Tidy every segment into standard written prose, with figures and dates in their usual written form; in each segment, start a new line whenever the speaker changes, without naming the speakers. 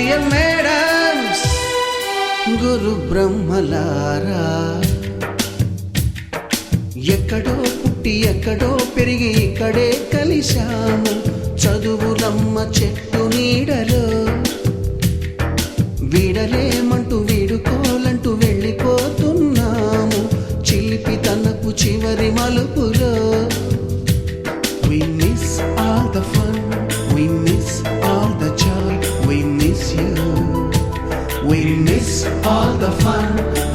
Dear madams, గురు బ్రహ్మలారా, ఎక్కడో పుట్టి ఎక్కడో పెరిగి ఇక్కడే కలిశాము. చదువులమ్మ చెట్టు నీడలో వీడలేమంటూ వీడుకోలంటూ వెళ్ళిపోతున్నాము. చిలిపి తనపు చివరి మలుపులో we miss all the fun, we miss all the joy, we miss you. We miss all the fun,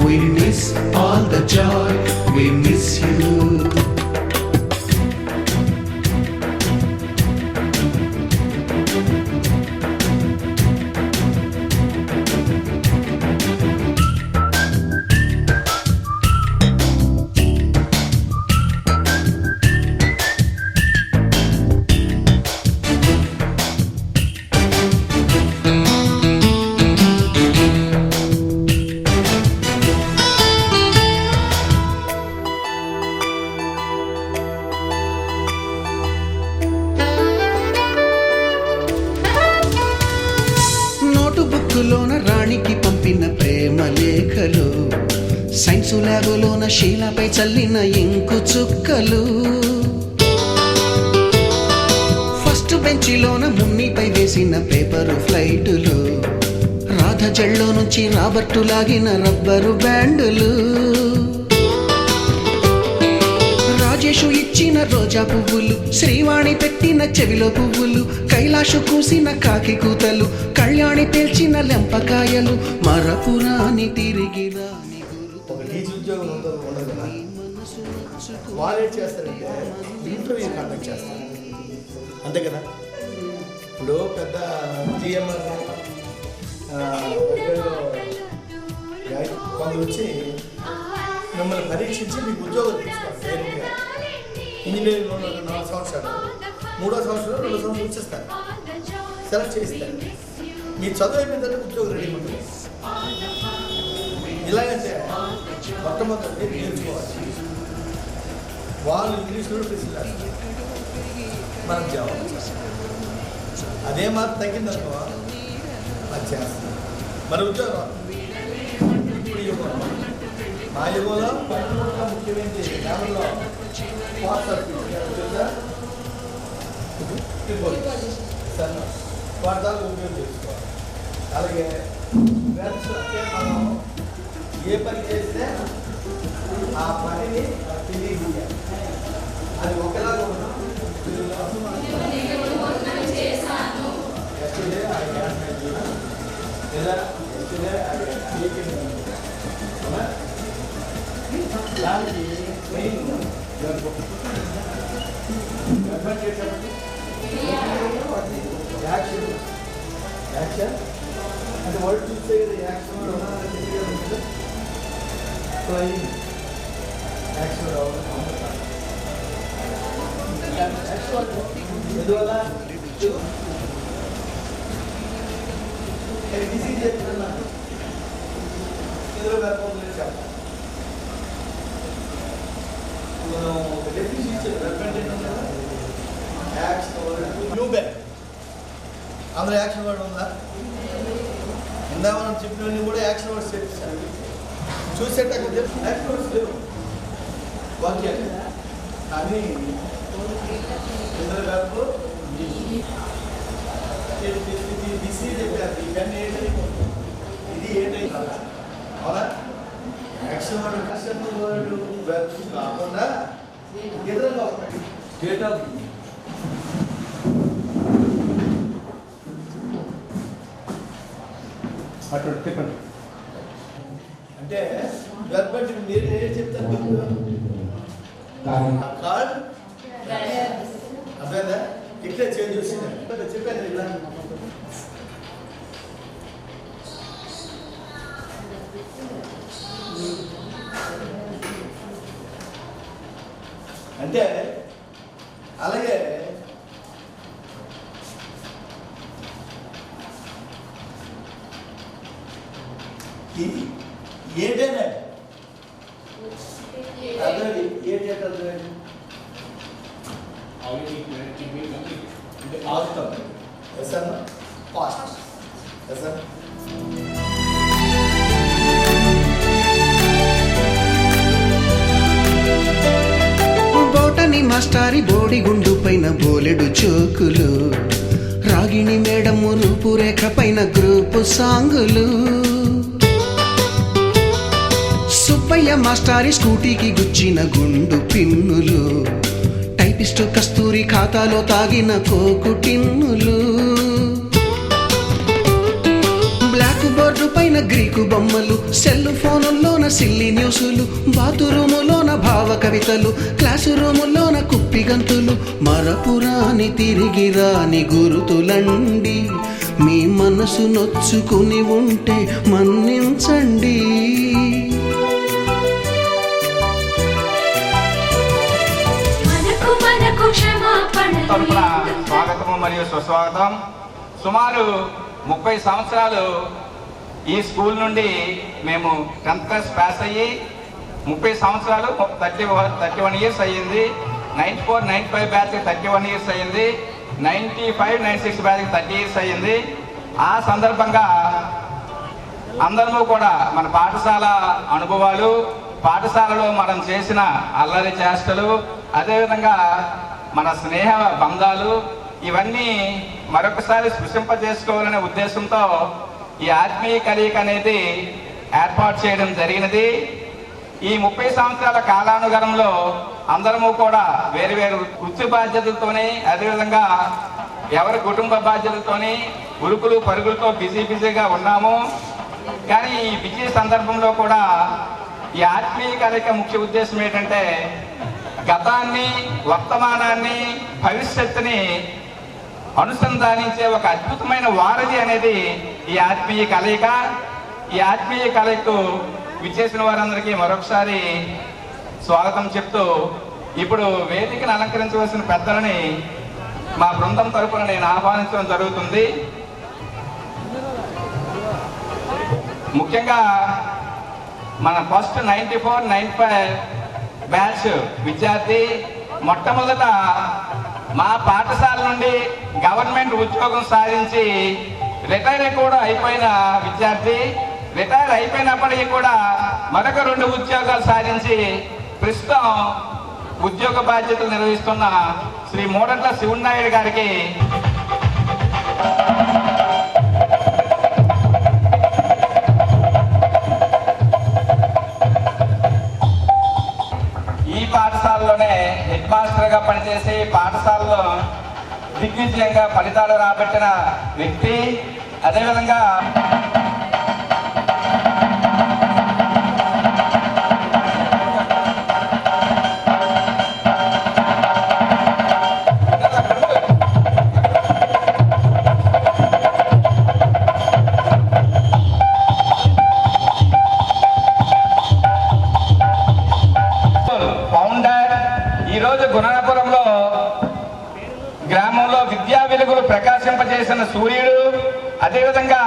we miss all the joy, we miss you. బుక్కులోన రాణికి పంపిన ప్రేమ లేఖలు, సైన్సు ల్యాబులోన శీలపై చల్లిన ఇంకు చుక్కలు, ఫస్ట్ బెంచిలోన మున్నిపై వేసిన పేపరు ఫ్లైటులు, రాధ జల్లో నుంచి రాబర్టు లాగిన rubber బ్యాండులు, Rajesh ఇచ్చిన రోజా పువ్వులు, శ్రీవాణి పెట్టిన చెవిలో పువ్వులు, కైలాషు కూసిన కాకి కూతలు, కళ్యాణి పేల్చిన లెంపకాయలు, మరపురాని తిరిగి రాని
ఇంటర్వ్యూ కండక్ట్ చేస్తారు అంతే కదా. ఇప్పుడు పెద్ద జిఎంఆర్ కొందరు వచ్చి మిమ్మల్ని పరీక్షించి మీకు ఉద్యోగం తీసుకోవాలి. ఇంజనీరింగ్లో 4 సంవత్సరాలు, 3వ సంవత్సరంలో 2 సంవత్సరాలు వచ్చేస్తారు, సెలెక్ట్ చేస్తారు. మీ చదువు అయిపోయిన తర్వాత ఉద్యోగం రెడీ ఉంటుంది. ఇలాగంటే మొట్టమొదటి నేర్చుకోవాలి. వాళ్ళు ఇంగ్లీష్లో ప్రశ్నలు మనం జవాబు చేస్తాం. అదే మాత్రం తగ్గిందనుకో అది చేస్తాం. మన ఉద్యోగం ఇప్పుడు యుగం, మా యుగంలో ముఖ్యమైనది గ్రామంలో వార్తలు ఉపయోగం చేసుకోవాలి. అలాగే మనం ఏ పని చేస్తే ఆ పనిని తెలియజేయాలి. అది ఒకేలాగా ఉన్నాం. దానికి మెయిన్ యాక్షన్ యాక్షన్ అంటే వర్డ్ చూస్తే యాక్షన్ ఫ్లయింగ్ యాక్షన్ ఎందువల్ల డిసీజ్ చెప్తున్నా ఇందులో వ్యాపారం చెప్పాలి. మనం డెఫినిషన్ ఇచ్చారు. న్యూ బ్యాక్ అందులో యాక్షన్ వర్డ్ ఉందా? ఇందా మనం చెప్పినవన్నీ కూడా యాక్షన్ వర్డ్స్ చెప్పేసారు. చూసేటప్పుడు యాక్షన్ వర్డ్స్ లేవు వాక్యాలు. కానీ ఇందులో వ్యాపు డిసీజ్ చెప్పారు. ఇవన్నీ ఏంటి? ఇది ఏంటంటే అవునా? యాక్షన్ వర్డ్ యాక్షన్ వర్డ్ వ్యాప్స్ కాకుండా ఎదురుగా డేట్ ఆఫ్ అటు చెప్పండి. అంటే గర్భంటి మీరు ఏం చెప్తారు? కార్డ్ అర్థమైందా? ఇట్లా చేంజ్ వచ్చింది చెప్పాను ఇలా. అంటే అలాగే ఏదైనా అర్థం ఏంటి అర్థం
How you need to be complete.
outcome. Yes or no? Past. Sir
botany మాస్టారి బోడిగుండు పైన బోలెడు చోకులు, రాగిణి మేడము రూపురేఖ పైన గ్రూపు సాంగులు, సుబ్బయ్య మాస్టారి స్కూటీకి గుచ్చిన గుండు పిన్నులు, టైపిస్టు కస్తూరి ఖాతాలో తాగిన కోకు టిన్నులు, బ్లాక్ బోర్డు పైన గ్రీకు బొమ్మలు, సెల్ ఫోనుల్లోన సిల్లి న్యూసులు, బాతురూములోన భావ కవితలు, క్లాసు రూములోన కుప్పిగంతులు, మరపురాని తిరిగి రాని గురుతులండి, మీ మనసు నొచ్చుకుని ఉంటే మన్నించండి.
తరపున స్వాగతము మరియు సుస్వాగతం. సుమారు 30 సంవత్సరాలు ఈ స్కూల్ నుండి మేము 10th క్లాస్ పాస్ అయ్యి 30 సంవత్సరాలు 31 ఇయర్స్ అయ్యింది. 94, 95 బ్యాచ్ 31 ఇయర్స్ అయ్యింది. 95, 96 బ్యాచ్ 30 ఇయర్స్ అయ్యింది. ఆ సందర్భంగా అందరూ కూడా మన పాఠశాల అనుభవాలు, పాఠశాలలో మనం చేసిన అల్లరి చేష్టలు, అదేవిధంగా మన స్నేహ బంధాలు ఇవన్నీ మరొకసారి స్పృశింపజేసుకోవాలనే ఉద్దేశంతో ఈ ఆత్మీయ కలయిక అనేది ఏర్పాటు చేయడం జరిగినది. ఈ 30 సంవత్సరాల కాలానుగరంలో అందరము కూడా వేరు వేరు వృత్తి బాధ్యతలతోని, అదేవిధంగా ఎవరి కుటుంబ బాధ్యతలతోని ఉరుకులు పరుగులతో బిజీగా ఉన్నాము. కానీ ఈ బిజీ సందర్భంలో కూడా ఈ ఆత్మీయ కలయిక ముఖ్య ఉద్దేశం ఏంటంటే గతాన్ని, వర్తమానాన్ని, భవిష్యత్తుని అనుసంధానించే ఒక అద్భుతమైన వారధి అనేది ఈ ఆత్మీయ కలయిక. ఈ ఆత్మీయ కలయికకు విచ్చేసిన వారందరికీ మరొకసారి స్వాగతం చెప్తూ, ఇప్పుడు వేదికను అలంకరించవలసిన పెద్దలని మా బృందం తరపున నేను ఆహ్వానించడం జరుగుతుంది. ముఖ్యంగా మన ఫస్ట్ 94, 95 బ్యాచ్ విద్యార్థి మొట్టమొదట మా పాఠశాల నుండి గవర్నమెంట్ ఉద్యోగం సాధించి రిటైర్ కూడా అయిపోయిన విద్యార్థి, రిటైర్ అయిపోయినప్పటికీ కూడా మరొక 2 ఉద్యోగాలు సాధించి ప్రస్తుతం ఉద్యోగ బాధ్యతలు నిర్వహిస్తున్న శ్రీ మూడట్ల శివనాయుడు గారికి ఈ పాఠశాలలోనే హెడ్ మాస్టర్గా పనిచేసి పాఠశాలలో దిగ్విజయంగా ఫలితాలు రాబట్టిన వ్యక్తి, అదేవిధంగా ఈరోజు గుణాపురంలో గ్రామంలో విద్యా వెలుగులు ప్రకాశింపజేసిన సూర్యుడు, అదేవిధంగా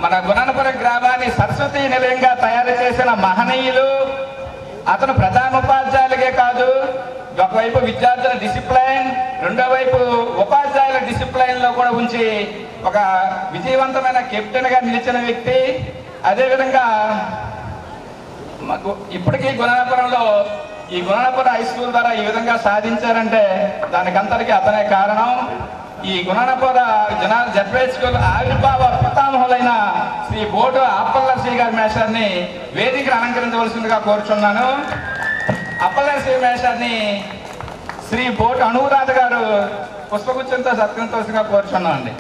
మన గుణాపురం గ్రామాన్ని సరస్వతి నిలయంగా తయారు చేసిన మహనీయులు. అతను ప్రధానోపాధ్యాయులకే కాదు, ఒకవైపు విద్యార్థుల డిసిప్లైన్, రెండో వైపు ఉపాధ్యాయుల డిసిప్లైన్ లో కూడా ఉంచి ఒక విజయవంతమైన కెప్టెన్ గా నిలిచిన వ్యక్తి. అదేవిధంగా ఇప్పటికీ గుణాపురంలో ఈ గుణాపురం హై స్కూల్ ద్వారా ఈ విధంగా సాధించారంటే దానికంతటికీ అతనే కారణం. ఈ గుణాపుర జడ్పీహెచ్ స్కూల్ ఆవిర్భావ పితామహులైన శ్రీ బోటు అప్పల్లశ్రీ గారి మేషాన్ని వేదికను అలంకరించవలసిందిగా కోరుచున్నాను. అప్పల్లశ్రీ మేషాన్ని శ్రీ బోటు అనురాధ గారు పుష్పగుచ్చంతో సత్కరించవలసిందిగా కోరుచున్నాను అండి.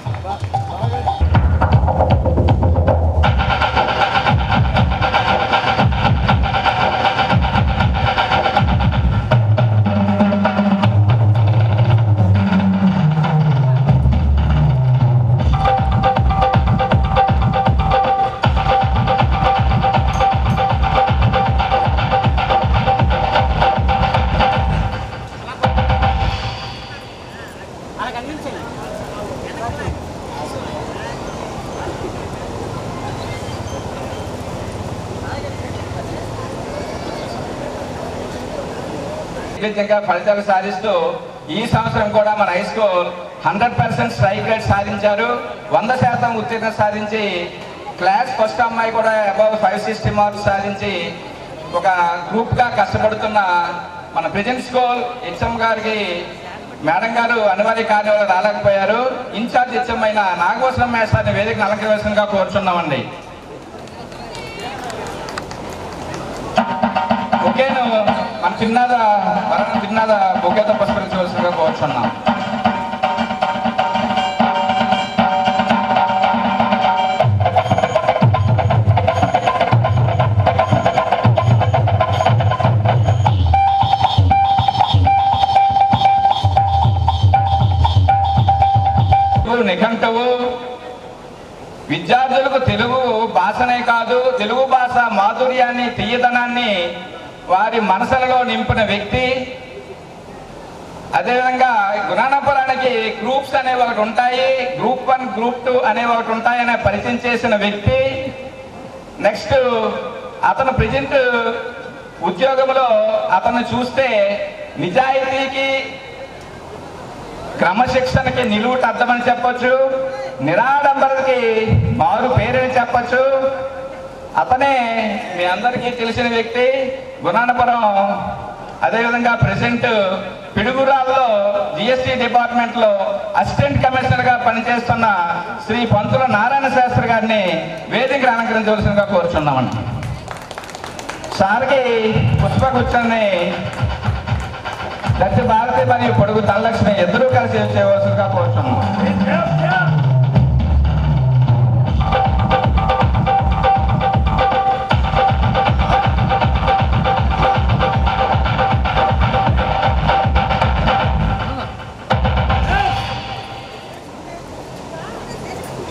ఫలితాలు సాధిస్తూ ఈ సంవత్సరం కూడా మన హై స్కూల్ 100% స్ట్రైక్ రేట్ సాధించారు. 100% ఉత్తీర్ణత సాధించి క్లాస్ ఫస్ట్ అమ్మాయి కూడా అబౌవ్ 560 మార్క్స్ సాధించి ఒక గ్రూప్గా కష్టపడుతున్న మన ప్రెజెంట్ స్కూల్ హెచ్ఎం గారికి మేడం గారు అనివార్య కార్యాలయంలో రాలేకపోయారు. ఇన్ఛార్జ్ హెచ్ఎం అయిన నాగభూషణం మేస్టార్ని వేదికను అలంకరించగా కోరుచున్నామండి. బొకేను మన చిన్నద బొకేతో పుష్కరించవలసిందిగా కోరుచున్నాం. నిఘంటువు విద్యార్థులకు తెలుగు భాషనే కాదు, తెలుగు భాష మాధుర్యాన్ని, తీయదనాన్ని వారి మనసులలో నింపిన వ్యక్తి. అదేవిధంగా గుణానపురానికి గ్రూప్స్ అనే ఒకటి ఉంటాయి, గ్రూప్ 1 గ్రూప్ 2 అనే ఒకటి ఉంటాయని పరిచయం చేసిన వ్యక్తి. నెక్స్ట్ అతను ప్రజెంట్ ఉద్యోగంలో అతను చూస్తే నిజాయితీకి, క్రమశిక్షణకి నిలువుట అర్థమని చెప్పొచ్చు, నిరాడంబరకి మారు పేరని చెప్పొచ్చు. అతనే మీ అందరికీ తెలిసిన వ్యక్తి గుణానపురం. అదేవిధంగా ప్రెసెంట్ పిడుగురాల్లో జిఎస్టీ డిపార్ట్మెంట్లో అసిస్టెంట్ కమిషనర్గా పనిచేస్తున్న శ్రీ పంతుల నారాయణ శాస్త్రి గారిని వేదిక అలంకరించవలసిందిగా కోరుచున్నామండి. సార్కి పుష్పగుచ్చాన్ని దక్షిణ భారతి మరియు పొడుగు ధనలక్ష్మి ఇద్దరూ కలిసి చేయవలసిందిగా కోరుచున్నాం.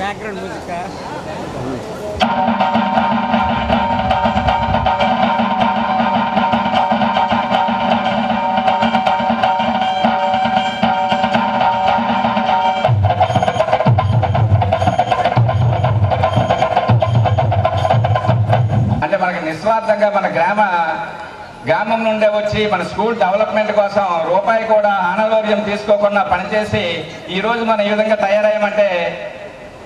బ్యాక్గ్రౌండ్ మ్యూజిక్
నిస్వార్థంగా మన గ్రామం నుండే వచ్చి మన స్కూల్ డెవలప్మెంట్ కోసం రూపాయి కూడా ఆనవార్యం తీసుకోకుండా పనిచేసి ఈరోజు మనం ఈ విధంగా తయారయ్యామంటే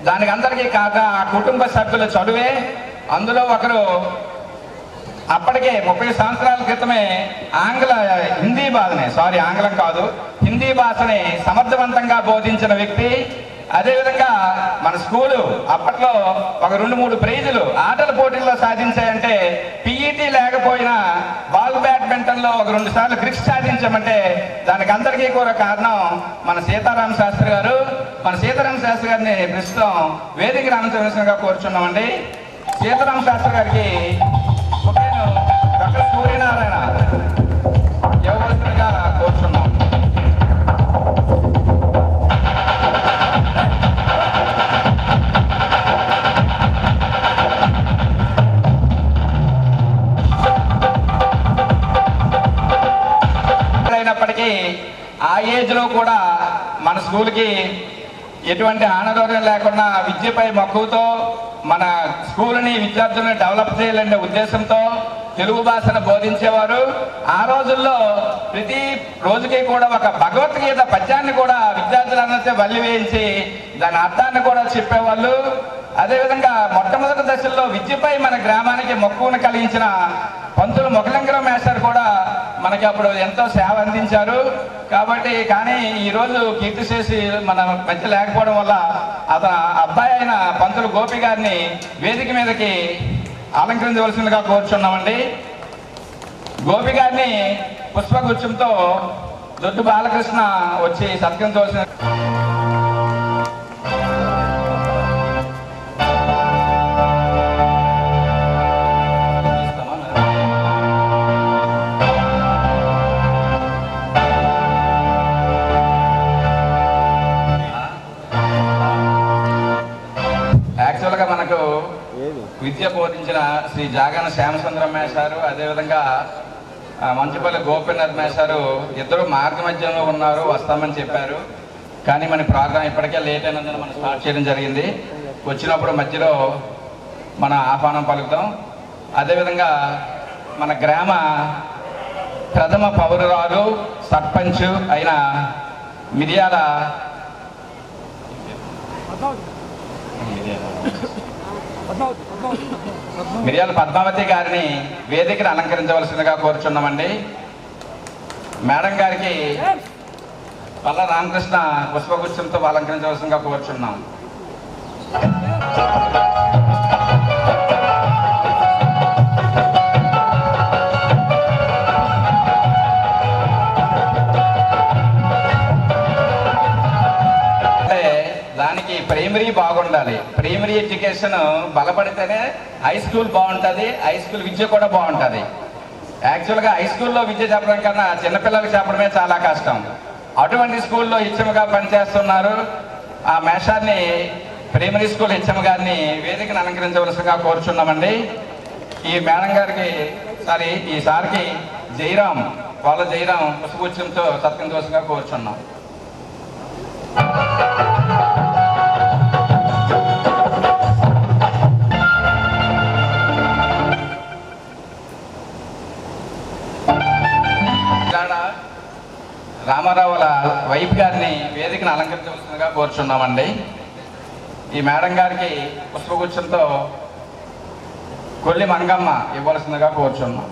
దానికి అందరికీ కాక ఆ కుటుంబ సభ్యుల చదువే. అందులో ఒకరు అప్పటికే 30 సంవత్సరాల క్రితమే హిందీ భాషని సమర్థవంతంగా బోధించిన వ్యక్తి. అదేవిధంగా మన స్కూలు అప్పట్లో ఒక 2-3 ప్రైజులు ఆటల పోటీల్లో సాధించాయంటే, పిఈటీ లేకపోయినా బాల్ బ్యాడ్మింటన్లో ఒక 2 సార్లు గ్రిక్స్ సాధించామంటే దానికి అందరికీ కూడా కారణం మన సీతారామ శాస్త్రి గారు. మన సీతారామ శాస్త్రి గారిని ప్రస్తుతం వేదిక రామచంద్రగా కోరుచున్నామండి. సీతారామ శాస్త్రి గారికి డాక్టర్ సూర్యనారాయణ ఇవ్వవలసిందిగా కోరుచున్నాం. అయినప్పటికీ ఆ ఏజ్లో కూడా మన స్కూల్కి ఎటువంటి ఆనగౌరవం లేకుండా విద్యపై మక్కువతో మన స్కూల్ని, విద్యార్థులను డెవలప్ చేయాలనే ఉద్దేశంతో తెలుగు భాషను బోధించేవారు. ఆ రోజుల్లో ప్రతి రోజుకి కూడా ఒక భగవద్గీత పద్యాన్ని కూడా విద్యార్థులందరితో వల్లి వేయించి దాని అర్థాన్ని కూడా చెప్పేవాళ్ళు. అదేవిధంగా మొట్టమొదటి దశల్లో విద్యపై మన గ్రామానికి మక్కువను కలిగించిన పంతులు మొగలింగరం మేస్టర్ కూడా మనకి అప్పుడు ఎంతో సేవ అందించారు. కాబట్టి కానీ ఈరోజు కీర్తిశేషి మన మధ్య లేకపోవడం వల్ల అతను అబ్బాయి అయిన పంతులు గోపి గారిని వేదిక మీదకి అలంకరించవలసిందిగా కోరుచున్నామండి. గోపి గారిని పుష్పగుచ్చంతో దొడ్డు బాలకృష్ణ వచ్చి సత్కరించవలసిన. యాక్చువల్గా మనకు విద్య బోధించిన శ్రీ జాగన శ్యామసుందరం మేషారు, అదేవిధంగా మంచిపల్లి గోపీనాథ్ మేషారు ఇద్దరు మార్గ మధ్యంలో ఉన్నారు, వస్తామని చెప్పారు. కానీ మన ప్రోగ్రాం ఇప్పటికే లేట్ అయినందున మనం స్టార్ట్ చేయడం జరిగింది. వచ్చినప్పుడు మధ్యలో మన ఆహ్వానం పలుకుతాం. అదేవిధంగా మన గ్రామ ప్రథమ పౌరురాలు సర్పంచ్ అయిన మిర్యాల మిరియాల పద్మావతి గారిని వేదికను అలంకరించవలసిందిగా కోరుచున్నామండి. మేడం గారికి పల్ల రామకృష్ణ పుష్పగుచ్చంతో అలంకరించవలసిందిగా కోరుచున్నాం. దానికి ప్రైమరీ బాగుండాలి. ప్రైమరీ ఎడ్యుకేషన్ బలపడితేనే హై స్కూల్ బాగుంటుంది, హై స్కూల్ విద్య కూడా బాగుంటుంది. యాక్చువల్గా హై స్కూల్లో విద్య చెప్పడం కన్నా చిన్నపిల్లలకి చెప్పడమే చాలా కష్టం. అటువంటి స్కూల్లో హెచ్ఎంగా పనిచేస్తున్నారు. ఆ మేషాన్ని ప్రైమరీ స్కూల్ హెచ్ఎం గారిని వేదికను అలంకరించవలసిందిగా కోరుచున్నామండి. ఈ మేడం గారికి ఈ సార్కి జయరాం పుష్పగుచ్చంతో సత్కరించవలసిందిగా కోరుచున్నాం. రామారావుల వైఫ్ గారిని వేదికను అలంకరించవలసిందిగా కోరుచున్నామండి. ఈ మేడం గారికి పుష్పగుచ్చంతో కొల్లి మంగమ్మ ఇవ్వవలసిందిగా కోరుచున్నాం.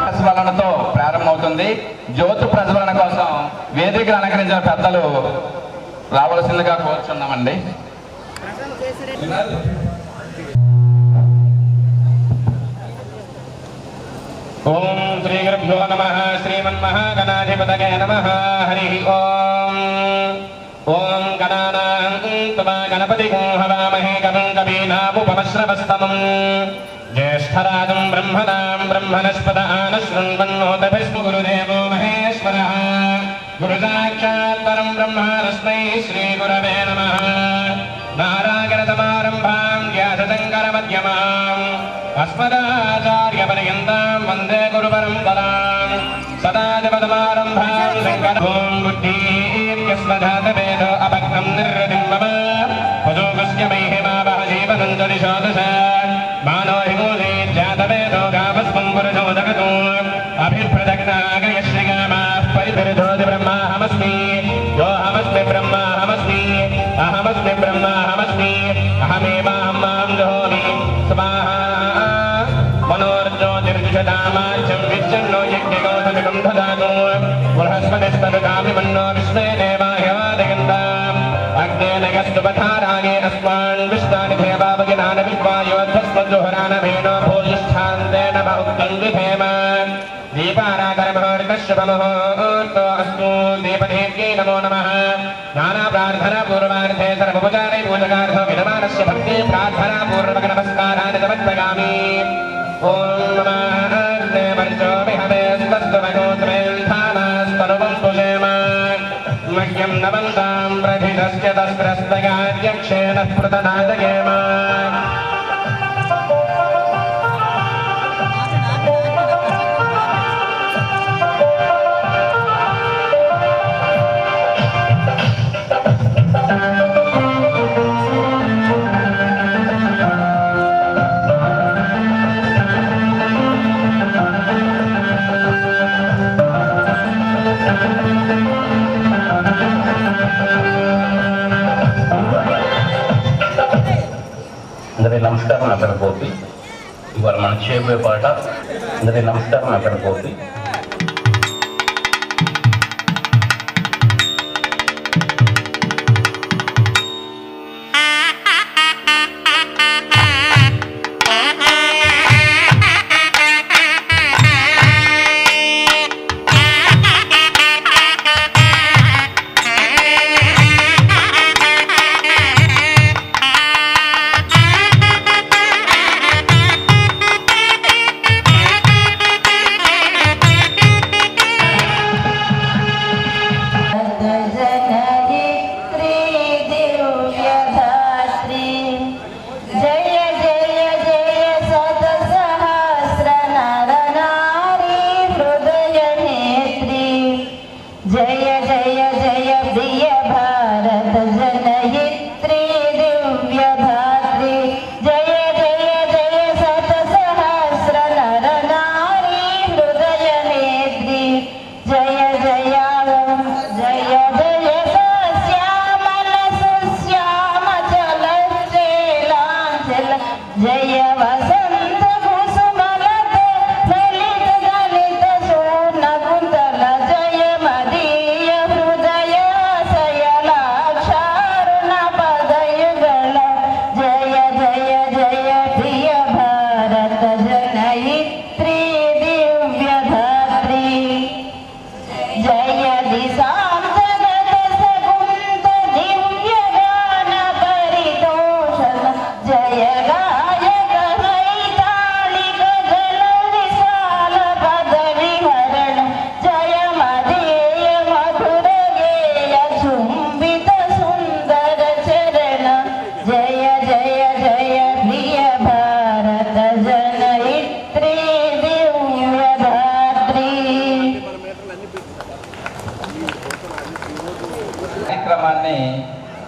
ప్రజ్వలనతో ప్రారంభమవుతుంది. జ్యోతి ప్రజ్వలన కోసం వేదికను అలంకరించిన పెద్దలు రావలసిందిగా కోరుచున్నామండి.
ఓం శ్రీ గురుభ్యో నమః. శ్రీమన్మహాగణాధిపతయే నమః. హరి ఓం. ఓం గణానాం త్వా గణపతిం హవామహే కవిం కవీనాముపమశ్రవస్తమం జ్యేష్ఠరాజం బ్రహ్మణాం బ్రహ్మణస్పద ఆనశృణ్వన్నోతభిస్మ గురుదేవో మహేశ్వరః. గురుసాక్షాత్ పరం బ్రహ్మ తస్మై శ్రీ గురవే నమః. నారాయణసమారంభాం వ్యాసశంకరమధ్యమాం అస్మదాచార్యపర్యంతం వందే గురుపరంపరాం. సదాశివసమారంభాం శంకరోం బుద్ధిర్యస్మజాతవేదో అభగ్నం నిర్రతిం మమ పశోకస్య మహిమావహ జీవనం చ దిశో దశ మానో హిమూలే జాతవేదో గావస్వం పురుషో జగతో అభిప్రదగ్నాగయశ్రీగామాః పరిపరిధోతి బ్రహ్మాహమస్మి యోహమస్మి బ్రహ్మాహమస్మి అహమస్మి బ్రహ్మాహమస్మి అహమేవాహం మాం జహోమి స్వాహా. మనోర్జ్యోతిర్జటామార్చం విచ్చన్నో యజ్ఞగోధమికం దదాతు బృహస్పతిస్తదుకామి మన్నో విష్ణే దేవాహ్యాదయంతాం అగ్నేన యస్తుపథారాగే అస్మాన్ విష్ణాని దేవావగినాన విద్వాయోధ్వస్మజ్జుహరానభేనో భూయిష్ఠాంతేన బహుక్తం విధేమ. దీపారాధనముహూర్తశుభముహూర్తో అస్తు. దీపదేవ్యై నమో నమః. నానాప్రార్థనాపూర్వార్థే సర్వోపచారై పూజకార్థో వినమానస్య భక్తి ప్రార్థనాపూర్వక నమస్కారాన్ని సమర్పయామి. ఓం నమః దేవర్చో విహమే స్వస్వగోత్రేల్ధానాస్తనువం పుషేమ మహ్యం నవంతాం ప్రధిదస్య తస్రస్తగాధ్యక్షేణ స్మృతనాదయేమ.
అందరికీ నమస్కారం. నా పేరు గోపి. ఇవాళ మనం చేయబోయే పాట అందరికీ నమస్కారం. నా పేరు గోపి.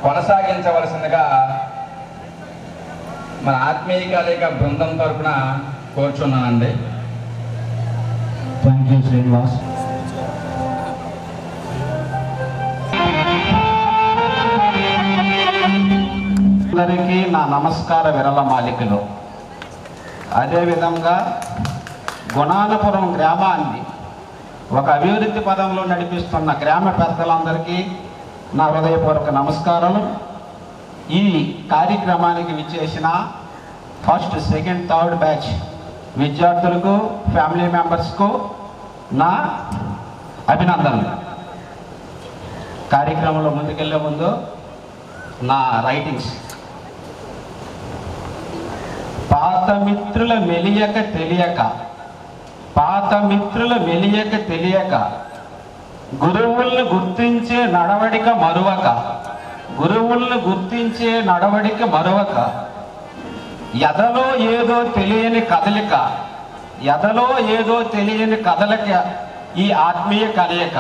కొనసాగించవలసిందిగా మన ఆత్మీయ కలయిక బృందం తరఫున కోరుచున్నానండి.
Thank you Srinivas. అందరికీ నా నమస్కార విరళ మాలికలు. అదేవిధంగా గుణానపురం గ్రామాన్ని ఒక అభివృద్ధి పదంలో నడిపిస్తున్న గ్రామ పెద్దలందరికీ నా హృదయపూర్వక నమస్కారాలు. ఈ కార్యక్రమానికి విచ్చేసిన ఫస్ట్, సెకండ్, థర్డ్ బ్యాచ్ విద్యార్థులకు, ఫ్యామిలీ మెంబర్స్కు నా అభినందనలు. కార్యక్రమంలో ముందుకెళ్లే ముందు నా రైటింగ్స్. పాత మిత్రుల మెలియక తెలియక, పాత మిత్రుల మెలియక తెలియక, గురువులను గుర్తించే నడవడిక మరువక, గురువులను గుర్తించే నడవడిక మరువక, ఎదలో ఏదో తెలియని కదలిక, ఎదలో ఏదో తెలియని కదలిక, ఈ ఆత్మీయ కలయిక,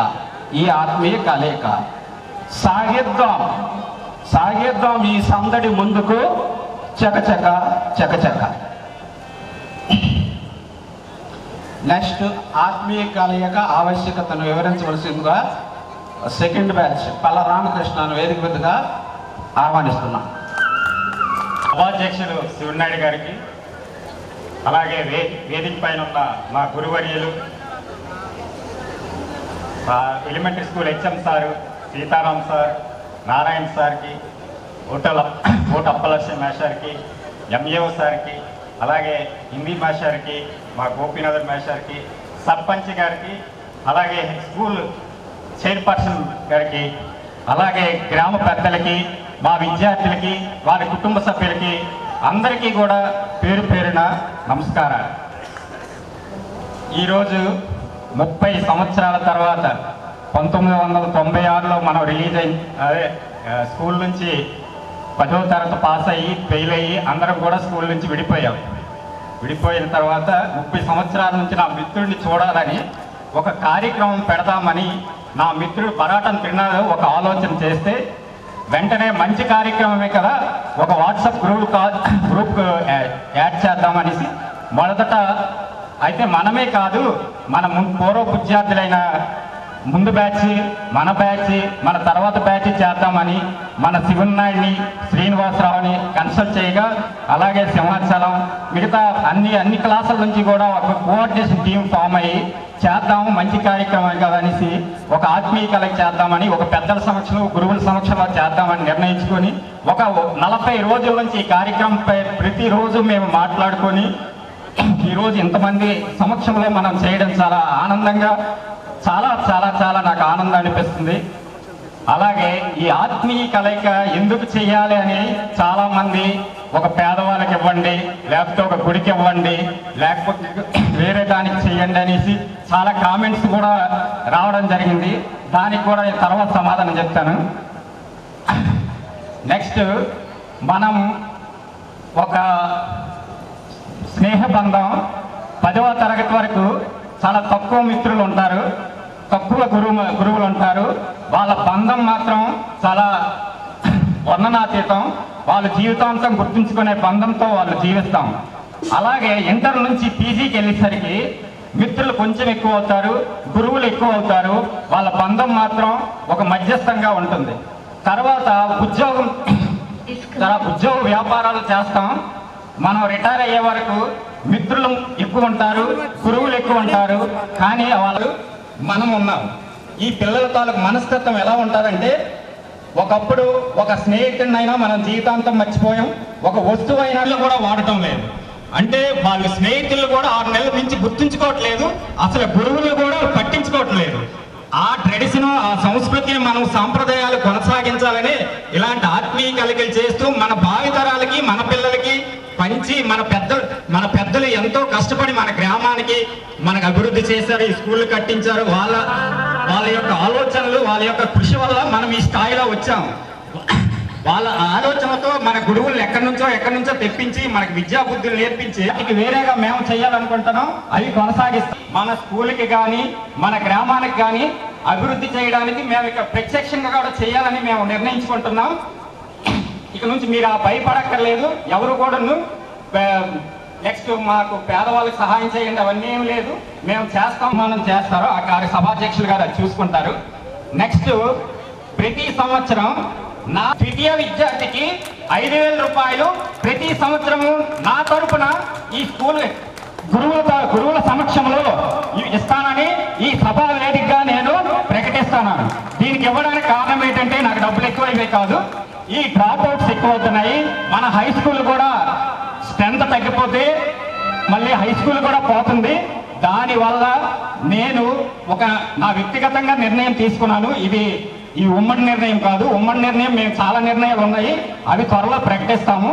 ఈ ఆత్మీయ కలయిక. సాగిద్దాం, సాగిద్దాం ఈ సందడి ముందుకు, చకచక చకచక. నెక్స్ట్, ఆత్మీయ కలయిక ఆవశ్యకతను వివరించవలసిందిగా సెకండ్ బ్యాచ్ పల్ల రామకృష్ణను వేదిక మీదుగా ఆహ్వానిస్తున్నాం.
సభాధ్యక్షులు శివనాయుడు గారికి, అలాగే వేదిక పైన ఉన్న మా గురువర్యులు, elementary school HM sir, Sitaram sir, Narayana సార్కి, ఓట అప్పలక్ష్మి మేషార్కి, ఎంఏఓ సార్కి, అలాగే హిందీ మేషార్కి, మా గోపీనాథర్ మేషార్కి, సర్పంచ్ గారికి, అలాగే స్కూల్ చైర్పర్సన్ గారికి, అలాగే గ్రామ పెద్దలకి, మా విద్యార్థులకి, వారి కుటుంబ సభ్యులకి అందరికీ కూడా పేరు పేరున నమస్కారాలు. ఈరోజు 30 సంవత్సరాల తర్వాత 1996లో మనం రిలీజ్ అయ్యి, అదే స్కూల్ నుంచి 10వ తరగతి పాస్ అయ్యి ఫెయిల్ అయ్యి అందరం కూడా స్కూల్ నుంచి విడిపోయాం. విడిపోయిన తర్వాత 30 సంవత్సరాల నుంచి నా మిత్రుడిని చూడాలని ఒక కార్యక్రమం పెడదామని నా మిత్రుడు పరాటం తిన్నాడు ఒక ఆలోచన చేస్తే, వెంటనే మంచి కార్యక్రమమే కదా, ఒక వాట్సాప్ గ్రూప్ యాడ్ చేద్దామనేసి మొదట అయితే మనమే కాదు, మన పూర్వ విద్యార్థులైన ముందు బ్యాచ్, మన బ్యాచ్, మన తర్వాత బ్యాచ్ చేద్దామని మన శివనాయుడిని, శ్రీనివాసరావుని కన్సల్ట్ చేయగా, అలాగే సింహాచలం మిగతా అన్ని క్లాసుల నుంచి కూడా ఒక కోఆర్డినేషన్ టీం ఫామ్ అయ్యి చేద్దాము, మంచి కార్యక్రమం కదా అనేసి ఒక ఆత్మీయ కలయిక చేద్దామని ఒక పెద్దల సమక్షంలో, గురువుల సమక్షంలో చేద్దామని నిర్ణయించుకొని ఒక 40 రోజుల నుంచి ఈ కార్యక్రమంపై ప్రతిరోజు మేము మాట్లాడుకొని ఈరోజు ఇంతమంది సమక్షంలో మనం చేయడం చాలా ఆనందంగా, చాలా చాలా చాలా నాకు ఆనందం అనిపిస్తుంది. అలాగే ఈ ఆత్మీయ కలయిక ఎందుకు చేయాలి అని చాలామంది ఒక పేదవాళ్ళకి ఇవ్వండి, లేకపోతే ఒక గుడికి ఇవ్వండి, లేకపోతే వేరే దానికి చేయండి అనేసి చాలా కామెంట్స్ కూడా రావడం జరిగింది. దానికి కూడా తర్వాత సమాధానం చెప్తాను. నెక్స్ట్, మనం ఒక స్నేహబంధం 10వ తరగతి వరకు చాలా తక్కువ మిత్రులు ఉంటారు, తక్కువ గురువులు ఉంటారు. వాళ్ళ బంధం మాత్రం చాలా వర్ణనాతీతం. వాళ్ళ జీవితాంతం గుర్తుంచుకునే బంధంతో వాళ్ళు జీవిస్తాం. అలాగే ఇంటర్ నుంచి పీజీకి వెళ్ళేసరికి మిత్రులు కొంచెం ఎక్కువ అవుతారు, గురువులు ఎక్కువ అవుతారు. వాళ్ళ బంధం మాత్రం ఒక మధ్యస్థంగా ఉంటుంది. తర్వాత ఉద్యోగ వ్యాపారాలు చేస్తాం. మనం రిటైర్ అయ్యే వరకు మిత్రులు ఎక్కువ ఉంటారు, గురువులు ఎక్కువ ఉంటారు. కానీ వాళ్ళు మనం ఉన్నాం. ఈ పిల్లల తాలూకు మనస్తత్వం ఎలా ఉంటారంటే, ఒకప్పుడు ఒక స్నేహితుడినైనా మనం జీవితాంతం మర్చిపోయాం, ఒక వస్తువు అయినా కూడా వాడటం లేదు. అంటే వాళ్ళ స్నేహితులు కూడా 6 నెలల నుంచి గుర్తుంచుకోవట్లేదు, అసలు గురువులు కూడా పట్టించుకోవట్లేదు. ఆ ట్రెడిషన్, ఆ సంస్కృతిని మనం సాంప్రదాయాలు కొనసాగించాలని ఇలాంటి ఆత్మీయ కలయికలు చేస్తూ మన భావితరాలకి, మన పిల్లలకి పంచి, మన పెద్దలు ఎంతో కష్టపడి మన గ్రామానికి మనకు అభివృద్ధి చేశారు, ఈ స్కూళ్ళు కట్టించారు. వాళ్ళ యొక్క ఆలోచనలు, వాళ్ళ యొక్క కృషి వల్ల మనం ఈ స్థాయిలో వచ్చాం. వాళ్ళ ఆలోచనతో మన గురువులు ఎక్కడి నుంచో తెప్పించి మనకి విద్యా బుద్ధులు నేర్పించి వాటికి వేరేగా మేము చేయాలనుకుంటున్నాం. అవి కొనసాగిస్తాం. మన స్కూల్కి కానీ మన గ్రామానికి కానీ అభివృద్ధి చేయడానికి మేము ఇక్కడ ప్రత్యక్షంగా కూడా చేయాలని మేము నిర్ణయించుకుంటున్నాం. ఇక నుంచి మీరు ఆ భయపడక్కర్లేదు. ఎవరు కూడాను నెక్స్ట్ మాకు పేదవాళ్ళకి సహాయం చేయండి అవన్నీ ఏం లేదు, మేము చేస్తాం, మనం చేస్తారు. ఆ గారి సభాధ్యక్షులు గారు అది చూసుకుంటారు. నెక్స్ట్ ప్రతి సంవత్సరం నా ద్వితీయ విద్యార్థికి 5,000 రూపాయలు ప్రతి సంవత్సరము నా తరపున ఈ స్కూల్ గురువుల సమక్షంలో ఇస్తానని ఈ సభా వేదికగా నేను ప్రకటిస్తాను. దీనికి ఇవ్వడానికి కారణం ఏంటంటే నాకు డబ్బులు ఎక్కువైపోయి కాదు, ఈ డ్రాప్ అవుట్స్ ఎక్కువ అవుతున్నాయి. మన హై స్కూల్ కూడా స్ట్రెంత్ తగ్గిపోతే మళ్ళీ హై స్కూల్ కూడా పోతుంది. దానివల్ల నేను నా వ్యక్తిగతంగా నిర్ణయం తీసుకున్నాను. ఈ ఉమ్మడి నిర్ణయం కాదు, ఉమ్మడి నిర్ణయం మేము చాలా నిర్ణయాలు ఉన్నాయి, అవి త్వరలో ప్రకటిస్తాము.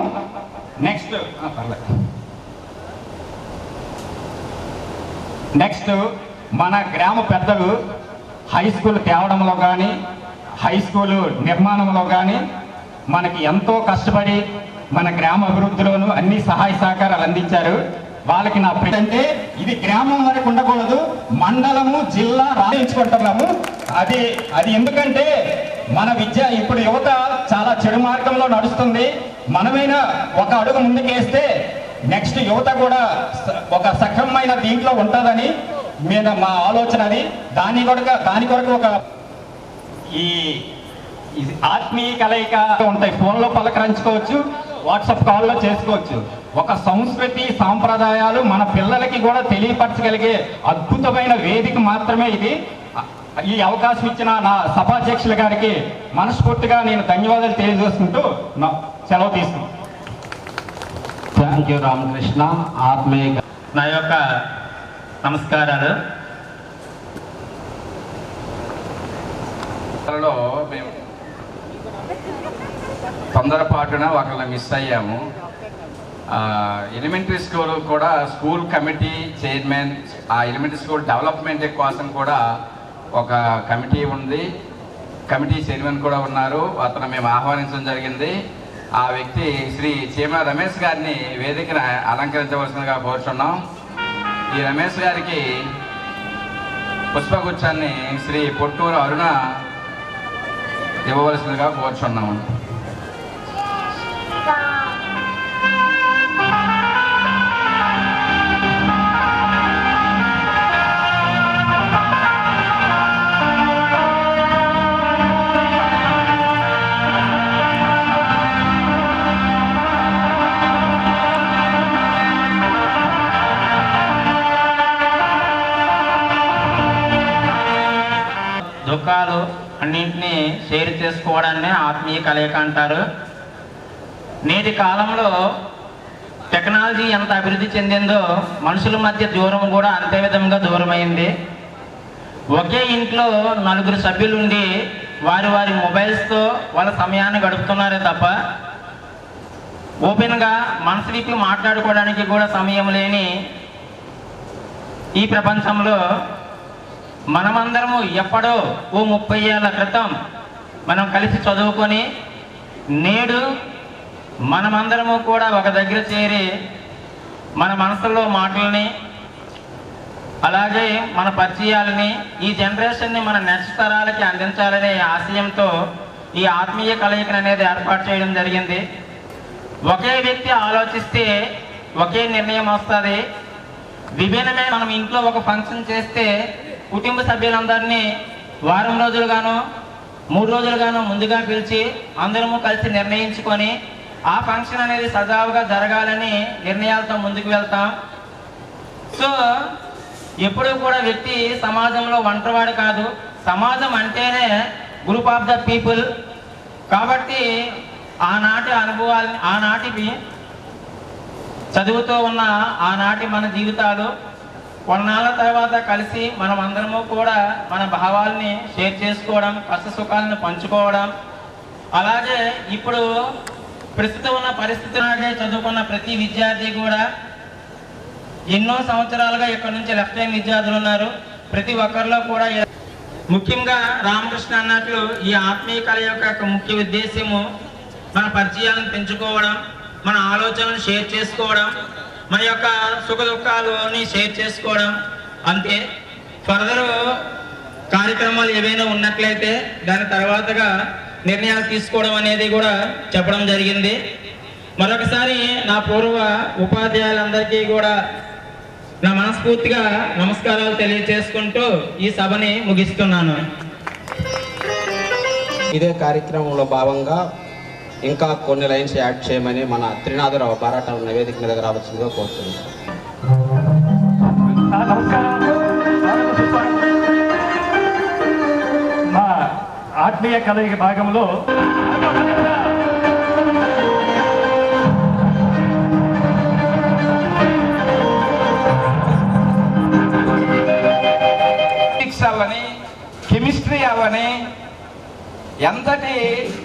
నెక్స్ట్ మన గ్రామ పెద్దలు హై స్కూల్ తేవడంలో కానీ హై స్కూల్ నిర్మాణంలో కానీ మనకి ఎంతో కష్టపడి మన గ్రామ అభివృద్ధిలోనూ అన్ని సహాయ సహకారాలు అందించారు. వాళ్ళకి నా అంటే ఇది గ్రామం వరకు ఉండకూడదు, మండలము జిల్లా రాయించుకుంటున్నాము. అది ఎందుకంటే మన విద్య ఇప్పుడు యువత చాలా చెడు మార్గంలో నడుస్తుంది. మనమైనా ఒక అడుగు ముందుకేస్తే నెక్స్ట్ యువత కూడా ఒక సక్రమమైన దీంట్లో ఉంటుందని మా ఆలోచన. అది దాని కొరకు ఒక ఈ ఆత్మీయ కలయిక ఉంటాయి. ఫోన్లో పలకరించుకోవచ్చు, వాట్సాప్ కాల్లో చేసుకోవచ్చు. ఒక సంస్కృతి సాంప్రదాయాలు మన పిల్లలకి కూడా తెలియపరచగలిగే అద్భుతమైన వేదిక మాత్రమే ఇది. ఈ అవకాశం ఇచ్చిన నా సభాధ్యక్షుల గారికి మనస్ఫూర్తిగా నేను ధన్యవాదాలు తెలియజేసుకుంటూ సెలవు తీసుకుంటాను.
Thank you Ramakrishna. ఆత్మీయ
నా యొక్క నమస్కారాలు.
మేము తొందరపాటున ఒకరిని మిస్ అయ్యాము. ఎలిమెంటరీ స్కూల్ కూడా స్కూల్ కమిటీ చైర్మన్, ఆ ఎలిమెంటరీ స్కూల్ డెవలప్మెంట్ కోసం కూడా ఒక కమిటీ ఉంది, కమిటీ చైర్మన్ కూడా ఉన్నారు. అతను మేము ఆహ్వానించడం జరిగింది. ఆ వ్యక్తి శ్రీ చీమ రమేష్ గారిని వేదికను అలంకరించవలసిందిగా కోరుచున్నాం. ఈ రమేష్ గారికి పుష్పగుచ్చాన్ని శ్రీ పొట్టూరు అరుణ ఇవ్వవలసిందిగా కోరుచున్నాము.
దుఃఖాలు అన్నింటినీ షేర్ చేసుకోవడాన్ని ఆత్మీయ కలయిక అంటారు. నేటి కాలంలో టెక్నాలజీ ఎంత అభివృద్ధి చెందిందో మనుషుల మధ్య దూరం కూడా అంతే విధంగా దూరమైంది. ఒకే ఇంట్లో 4 సభ్యులు ఉండి వారి మొబైల్స్తో వాళ్ళ సమయాన్ని గడుపుతున్నారే తప్ప ఓపెన్గా మనసు విప్పి మాట్లాడుకోవడానికి కూడా సమయం లేని ఈ ప్రపంచంలో మనమందరము ఎప్పుడో 30 ఏళ్ల క్రితం మనం కలిసి చదువుకొని నేడు మనమందరము కూడా ఒక దగ్గర చేరి మన మనసులో మాటలని అలాగే మన పరిచయాలని ఈ జనరేషన్ని మన నెక్స్ట్ తరాలకి అందించాలనే ఆశయంతో ఈ ఆత్మీయ కలయికను అనేది ఏర్పాటు చేయడం జరిగింది. ఒకే వ్యక్తి ఆలోచిస్తే ఒకే నిర్ణయం వస్తుంది. విభిన్నమే మనం ఇంట్లో ఒక ఫంక్షన్ చేస్తే కుటుంబ సభ్యులందరినీ వారం రోజులుగానో 3 రోజులుగానో ముందుగా పిలిచి అందరము కలిసి నిర్ణయించుకొని ఆ ఫంక్షన్ అనేది సజావుగా జరగాలని నిర్ణయాలతో ముందుకు వెళ్తాం. సో ఎప్పుడూ కూడా వ్యక్తి సమాజంలో ఒంటరివాడు కాదు, సమాజం అంటేనే గ్రూప్ ఆఫ్ ద పీపుల్. కాబట్టి ఆనాటి అనుభవాలు, ఆనాటివి చదువుతూ ఉన్న ఆనాటి మన జీవితాలు కొన్నాళ్ళ తర్వాత కలిసి మనం అందరము కూడా మన భావాల్ని షేర్ చేసుకోవడం, కష్ట సుఖాలను పంచుకోవడం. అలాగే ఇప్పుడు ప్రస్తుతం ఉన్న పరిస్థితులనే చదువుకున్న ప్రతి విద్యార్థి కూడా ఎన్నో సంవత్సరాలుగా ఇక్కడ నుంచి లెఫ్ట్ టైం విద్యార్థులు ఉన్నారు. ప్రతి ఒక్కరిలో కూడా ముఖ్యంగా రామకృష్ణ అన్నట్లు ఈ ఆత్మీయ కలయిక యొక్క ముఖ్య ఉద్దేశము మన పరిచయాలను పెంచుకోవడం, మన ఆలోచనలను షేర్ చేసుకోవడం, మన యొక్క సుఖ దుఃఖాలని షేర్ చేసుకోవడం. అంతే. ఫర్దర్ కార్యక్రమాలు ఏవైనా ఉన్నట్లయితే దాని తర్వాతగా నిర్ణయాలు తీసుకోవడం అనేది కూడా చెప్పడం జరిగింది. మరొకసారి నా పూర్వ ఉపాధ్యాయులందరికీ కూడా నా మనస్ఫూర్తిగా నమస్కారాలు తెలియజేసుకుంటూ ఈ సభని ముగిస్తున్నాను.
ఇదే కార్యక్రమంలో భాగంగా ఇంకా కొన్ని లైన్స్ యాడ్ చేయమని మన త్రినాథరావు బారాట నివేదిక మీదకి రావాల్సిందిగా కోరుతున్నాను.
మా ఆత్మీయ కలయిక భాగంలో
ఫిజిక్స్ అవని, కెమిస్ట్రీ అవని, ఎంతటి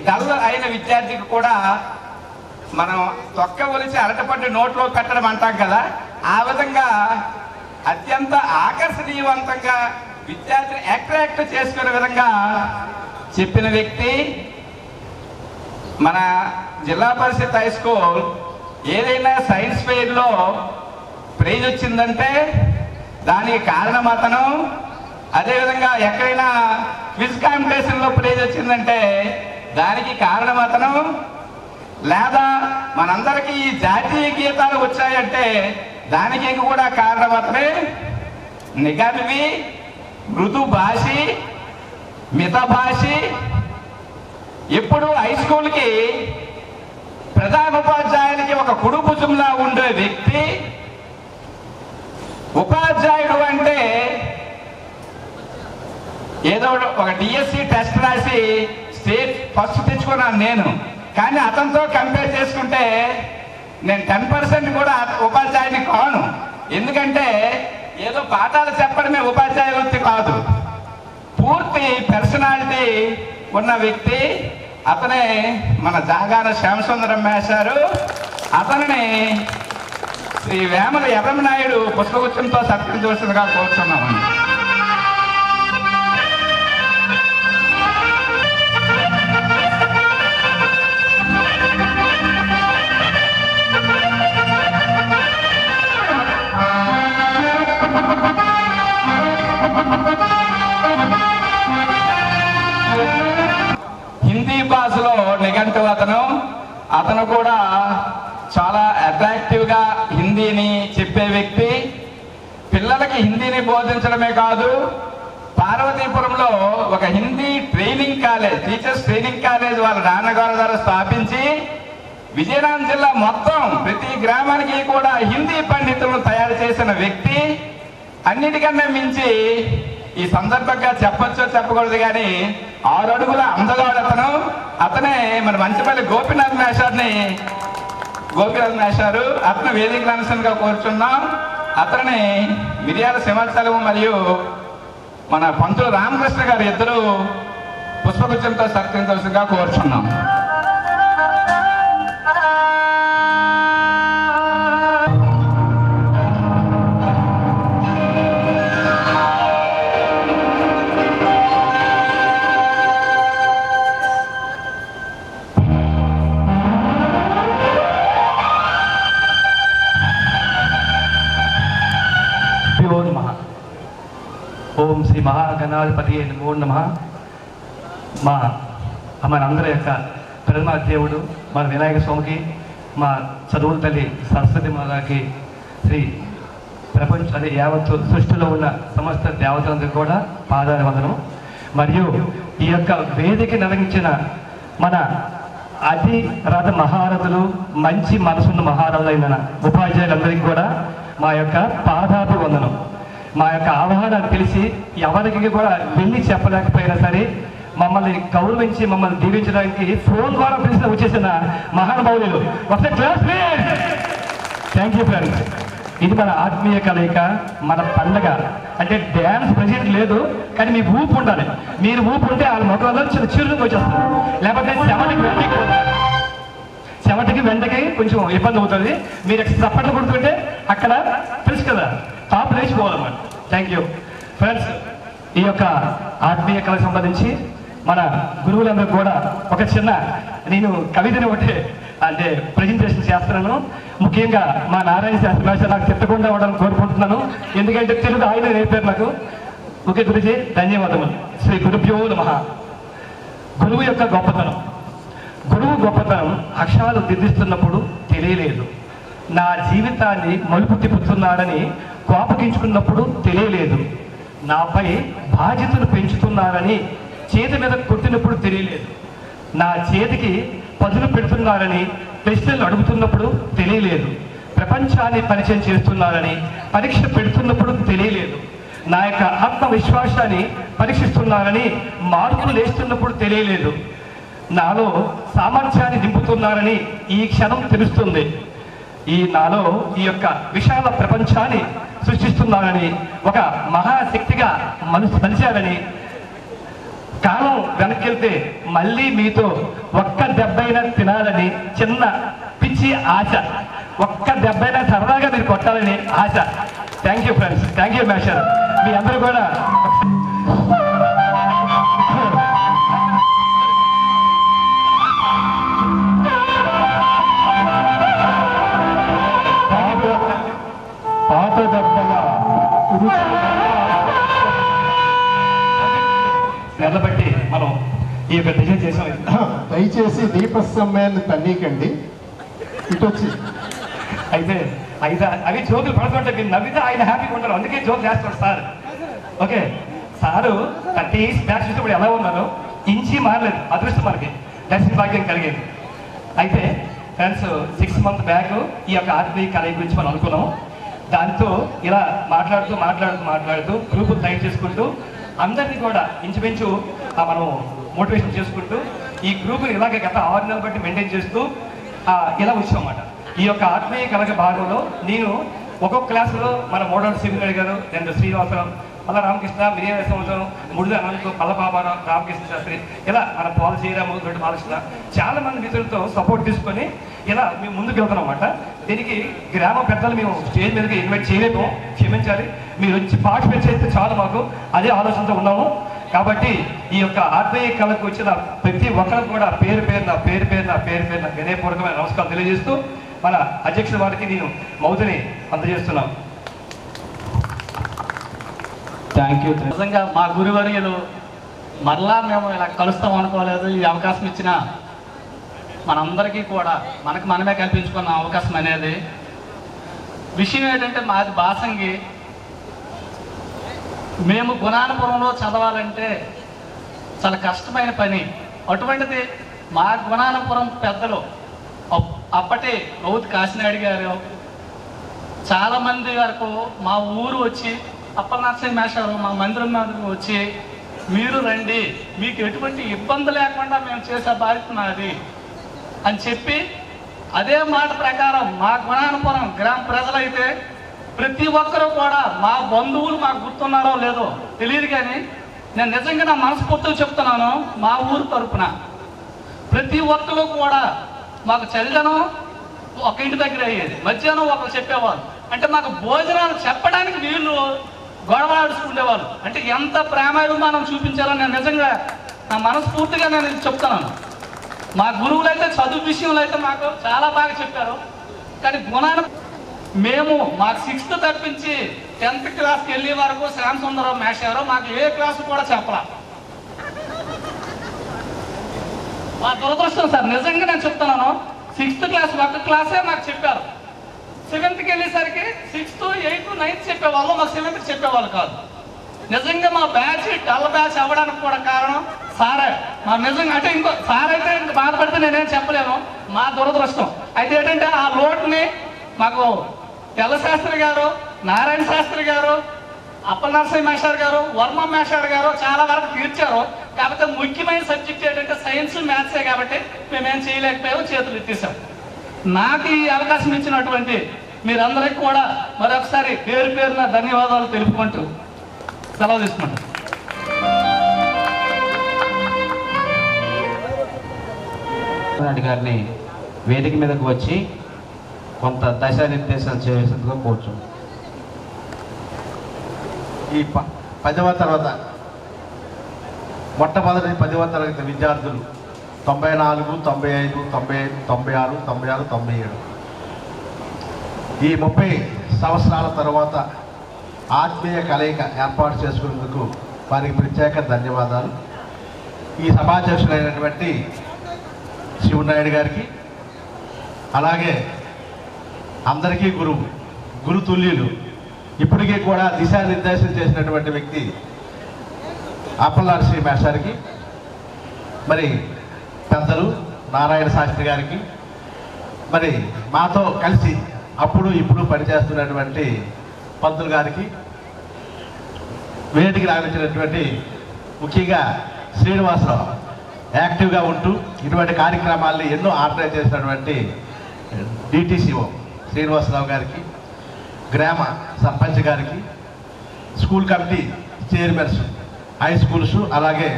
డల్ అయిన విద్యార్థికి కూడా మనం తొక్క ఒలిచి అరటపండు నోట్లో పెట్టడం అంటాం కదా, ఆ విధంగా అత్యంత ఆకర్షణీయవంతంగా విద్యార్థిని అట్రాక్ట్ చేసుకునే విధంగా చెప్పిన వ్యక్తి మన జిల్లా పరిషత్ హై స్కూల్. ఏదైనా సైన్స్ ఫెయిర్లో ప్రైజ్ వచ్చిందంటే దానికి కారణం అతను. అదేవిధంగా ఎక్కడైనా క్విజ్ కాంపిటీషన్లో ప్రైజ్ వచ్చిందంటే దానికి కారణం అతను. లేదా మనందరికీ ఈ జాతీయ గీతాలు వచ్చాయంటే దానికి కూడా కారణం అతనే. నిఘంటువి, మృదు భాషి, మిత భాషి. ఎప్పుడు హై స్కూల్కి ప్రధానోపాధ్యాయునికి ఒక కుడి భుజంలా ఉండే వ్యక్తి. ఉపాధ్యాయుడు అంటే ఏదో ఒక డిఎస్సి టెస్ట్ రాసి స్టేట్ ఫస్ట్ తెచ్చుకున్నాను నేను, కానీ అతనితో కంపేర్ చేసుకుంటే నేను 10% కూడా ఉపాధ్యాయుని కాను. ఎందుకంటే ఏదో పాఠాలు చెప్పడమే ఉపాధ్యాయ వృత్తి కాదు, పూర్తి పర్సనాలిటీ ఉన్న వ్యక్తి. అతనే మన జాగాన శ్యామసుందరం మేషారు. అతనిని శ్రీ వేమల ఎర్రమనాయుడు పుష్పగుచ్చంతో సత్కరించవలసిందిగా కోరుతున్నామండి. హిందీ భాషలో నిఘంటు అతను కూడా చాలా అట్రాక్టివ్గా హిందీని చెప్పే వ్యక్తి. పిల్లలకి హిందీని బోధించడమే కాదు, పార్వతీపురంలో ఒక Hindi training college, teachers training college వాళ్ళ నాన్నగారు ద్వారా స్థాపించి విజయనగరం జిల్లా మొత్తం ప్రతి గ్రామానికి కూడా హిందీ పండితులను తయారు చేసిన వ్యక్తి. అన్నిటికన్నా మించి ఈ సందర్భంగా చెప్పొచ్చో చెప్పకూడదు కానీ 6 అడుగుల అందగాడు అతనే మన మంచిపల్లి గోపీనాథ్ మేషారు. అతను వేదిక లంచన్గా కోరుచున్నాం. అతని మిర్యాల సింహాచలం మరియు మన పంతులు రామకృష్ణ గారు ఇద్దరు పుష్పగుచ్చంతో సత్కరించవలసిందిగా కోరుచున్నాం.
ఓం శ్రీ మహాగణాధిపతి నమో నమః. మనందరి యొక్క ప్రథమ దేవుడు మన వినాయక స్వామికి, మా చదువుల తల్లి సరస్వతి మాతకి, శ్రీ ప్రపంచ అదే యావత్తు సృష్టిలో ఉన్న సమస్త దేవతలందరికీ కూడా పాదాభివందనం. మరియు ఈ యొక్క వేదిక నిర్వహించిన మన అతి రథ మహారథులు, మంచి మనసున్న మహారథులైన ఉపాధ్యాయులందరికీ కూడా మా యొక్క పాదాభివందనం. మా యొక్క ఆహ్వానాన్ని తెలిసి ఎవరికి కూడా వెళ్ళి చెప్పలేకపోయినా సరే మమ్మల్ని గౌరవించి మమ్మల్ని దీవించడానికి ఫోన్ ద్వారా పిలిచిన వచ్చేసిన మహానుభావులు ఒకసారి క్లాస్. Thank you friends. ఇది మన ఆత్మీయ కలయిక, మన పండగ. అంటే డ్యాన్స్ ప్రెజెంట్ లేదు కానీ మీ ఊపు ఉండాలి. మీరు ఊపు ఉంటే వాళ్ళ మొక్కల్లో చిన్న చిరుకు వచ్చేస్తుంది, లేకపోతే చెమటకి వెంటకి కొంచెం ఇబ్బంది అవుతుంది. మీరు చప్పట్లు కొడుతుంటే అక్కడ తెలుసు కదా, టాప్ లేచిపోవాలన్నమాట. Thank you friends. ఈ యొక్క ఆత్మీయ కళకు సంబంధించి మన గురువులందరూ కూడా ఒక చిన్న నేను కవితని ఒకటి అంటే ప్రజెంటేషన్ చేస్తున్నాను. ముఖ్యంగా మా నారాయణ శాస్త్రి భాష నాకు తిట్టకుండా ఉండాలని కోరుకుంటున్నాను, ఎందుకంటే తెలుగు ఆయన నేర్పారు నాకు. ఓకే గురుజీ, ధన్యవాదములు. శ్రీ గురుభ్యో నమః.
గురువు యొక్క గొప్పతనం. గురువు గొప్పతనం అక్షరాలు దిద్దిస్తున్నప్పుడు తెలియలేదు. నా జీవితాన్ని మలుపు తిప్పుతున్నాడని కోపగించుకున్నప్పుడు తెలియలేదు. నాపై బాధ్యతలు పెంచుతున్నారని చేతి మీద కొట్టినప్పుడు తెలియలేదు. నా చేతికి పదులు పెడుతున్నారని ప్రశ్నలు అడుగుతున్నప్పుడు తెలియలేదు. ప్రపంచాన్ని పరిచయం చేస్తున్నారని పరీక్ష పెడుతున్నప్పుడు తెలియలేదు. నా యొక్క ఆత్మవిశ్వాసాన్ని పరీక్షిస్తున్నారని మార్కులు వేస్తున్నప్పుడు తెలియలేదు. నాలో సామర్థ్యాన్ని నింపుతున్నారని ఈ క్షణం తెలుస్తుంది. నాలో ఈ యొక్క విశాల ప్రపంచాన్ని సృష్టిస్తున్నారని, ఒక మహాశక్తిగా మలిచారని, కాలం వెనక్కి మళ్ళీ మీతో ఒక్క దెబ్బైనా తినాలని చిన్న పిచ్చి ఆశ, ఒక్క దెబ్బైనా సరదాగా మీరు కొట్టాలని ఆశ. Thank you friends, thank you మేషర్. మీ అందరూ కూడా పాత దెబ్బల నిలబట్టి మనం ఈ యొక్క డిజైన్ చేసాం.
దయచేసి దీపస్తంభాన్ని తన్నీకండి, ఇటు వచ్చి.
అయితే అవి జోకులు పడుతుంటే మీరు నవ్వితే ఆయన హ్యాపీగా ఉంటారు, అందుకే జోక్ చేస్తాడు sir. Okay, sir 30 years back చూస్తే ఇప్పుడు ఎలా ఉన్నారు, ఇంచి మారలేదు. అదృష్టం మనకి, దర్శన భాగ్యం కలిగేది. అయితే ఫ్రెండ్స్ 6 months బ్యాక్ ఈ యొక్క ఆత్మీయ కలయిక గురించి మనం అనుకున్నాం. దాంతో ఇలా మాట్లాడుతూ గ్రూప్ తయారు చేసుకుంటూ అందరినీ కూడా ఇంచుమించు మనం మోటివేషన్ చేసుకుంటూ ఈ గ్రూప్ని ఇలాగే గత 6 నెలలు బట్టి మెయింటైన్ చేస్తూ ఇలా వచ్చాం అన్నమాట. ఈ యొక్క ఆత్మీయ కలగ భాగంలో నేను ఒక్కొక్క క్లాసులో మన మోడల్ శ్రీగారు గారు, రెండు శ్రీనివాసరావు, మళ్ళా రామకృష్ణ, మిరియా సంవత్సరం, ముడిద అనంత్, పల్లపాపారావు, రామకృష్ణ శాస్త్రి, ఇలా మన పాల శ్రీరాము, దొడ్డి బాలకృష్ణ, చాలా మంది మిత్రులతో సపోర్ట్ తీసుకొని ఇలా మేము ముందుకు వెళ్తాం అన్నమాట. దీనికి గ్రామ పెద్దలు మేము స్టేజ్ మీదకి ఇన్వైట్ చేయలేము, క్షమించాలి. మీరు వచ్చి పార్టిసిపేట్ చేస్తే చాలు, మాకు అదే ఆలోచనతో ఉన్నాము. కాబట్టి ఈ యొక్క ఆత్మీయ కళకు వచ్చిన ప్రతి ఒక్కరికి కూడా పేరు పేరున వినయపూర్వకమైన నమస్కారం తెలియజేస్తూ మన అధ్యక్షుల వారికి నేను మౌతిని అందజేస్తున్నాను.
Thank you. నిజంగా మా గురువర్యులు మరలా మేము ఇలా కలుస్తాం అనుకోలేదు. ఈ అవకాశం ఇచ్చిన మనందరికీ కూడా మనమే కల్పించుకున్న అవకాశం అనేది. విషయం ఏంటంటే మాది బాసంగి. మేము గుణానపురంలో చదవాలంటే చాలా కష్టమైన పని. అటువంటిది మా గుణానపురం పెద్దలు అప్పటి రౌత్ కాశీనాయుడు గారు చాలామంది వరకు మా ఊరు వచ్చి, అప్పలనరసింహ మేషారు మా మందిరం మీద వచ్చి, మీరు రండి, మీకు ఎటువంటి ఇబ్బంది లేకుండా మేము చేసే బాధ్యత నాది అని చెప్పి, అదే మాట ప్రకారం మా గుణానపురం గ్రామ ప్రజలైతే ప్రతి ఒక్కరూ కూడా, మా బంధువులు మాకు గుర్తున్నారో లేదో తెలియదు కానీ నేను నిజంగా నా మనస్ఫూర్తిగా చెప్తున్నాను, మా ఊరు తరపున ప్రతి ఒక్కరు కూడా మాకు చలిదనం ఒక ఇంటి దగ్గర అయ్యేది, మధ్యాహ్నం ఒకరు చెప్పేవాళ్ళు. అంటే మాకు భోజనాలు చెప్పడానికి వీళ్ళు గొడవలాడుచుకునేవాళ్ళు. అంటే ఎంత ప్రేమాభిమానం చూపించాలని నేను నిజంగా నా మనస్ఫూర్తిగా నేను ఇది చెప్తున్నాను. మా గురువులు అయితే చదువు విషయంలో అయితే మాకు చాలా బాగా చెప్పారు. కానీ గుణాన్ని మేము మాకు 6th తప్పించి 10th క్లాస్కి వెళ్ళే వరకు శ్యామ్ సుందరరావు మేషారు మాకు ఏ క్లాసు కూడా చెప్పలా. మా దురదృష్టం సార్, నిజంగా నేను చెప్తున్నాను. 6th క్లాస్ ఒక క్లాసే మాకు చెప్పారు. 7th వెళ్ళేసరికి 6th, 8th, 9th చెప్పేవాళ్ళు, మాకు 7th చెప్పేవాళ్ళు కాదు. నిజంగా మా బ్యాచ్ డల్ బ్యాచ్ అవ్వడానికి కూడా కారణం సారే. మా నిజంగా అంటే ఇంకో సార్ అయితే ఇంక బాధపడితే నేనేం చెప్పలేను, మా దురదృష్టం. అయితే ఏంటంటే ఆ లోటుని మాకు తెల్ల శాస్త్రి గారు, నారాయణ శాస్త్రి గారు, అప్పలనరసింహ మేషారు గారు, వర్మ మేషారు గారు చాలా వరకు తీర్చారు. కాకపోతే ముఖ్యమైన సబ్జెక్ట్ ఏంటంటే సైన్స్, మ్యాథ్సే. కాబట్టి మేమేం చేయలేకపోయాము, చేతులు ఎత్తేసాం. నాకు ఈ అవకాశం ఇచ్చినటువంటి మీరందరికీ కూడా మరొకసారి పేరున ధన్యవాదాలు తెలుపుకుంటూ సెలవు తీసుకుంటాం.
రెడ్డి గారిని వేదిక మీదకు వచ్చి కొంత దిశానిర్దేశాలు చేసేందుకు కూర్చున్నాం.
ఈ 10వ తరగతి మొట్టమొదటి 10వ తరగతి విద్యార్థులు 94, 95, 95, 96, 96, 97 ఈ 30 సంవత్సరాల తర్వాత ఆత్మీయ కలయిక ఏర్పాటు చేసుకునేందుకు వారికి ప్రత్యేక ధన్యవాదాలు. ఈ సభాధ్యక్షులైనటువంటి శివనాయుడు గారికి, అలాగే అందరికీ గురుతుల్యులు, ఇప్పటికీ కూడా దిశానిర్దేశం చేసినటువంటి వ్యక్తి అప్పలనాథ శ్రీ మేస్టారికి, మరి పెద్దలు నారాయణ శాస్త్రి గారికి, మరి మాతో కలిసి అప్పుడు ఇప్పుడు పనిచేస్తున్నటువంటి పంతులు గారికి, వేదికకు రావించినటువంటి ముఖ్యంగా శ్రీనివాసరావు యాక్టివ్గా ఉంటూ ఇటువంటి కార్యక్రమాల్ని ఎన్నో ఆర్గనైజ్ చేసినటువంటి డిటిసిఓ శ్రీనివాసరావు గారికి, గ్రామ సర్పంచ్ గారికి, school committee chairmans high schools అలాగే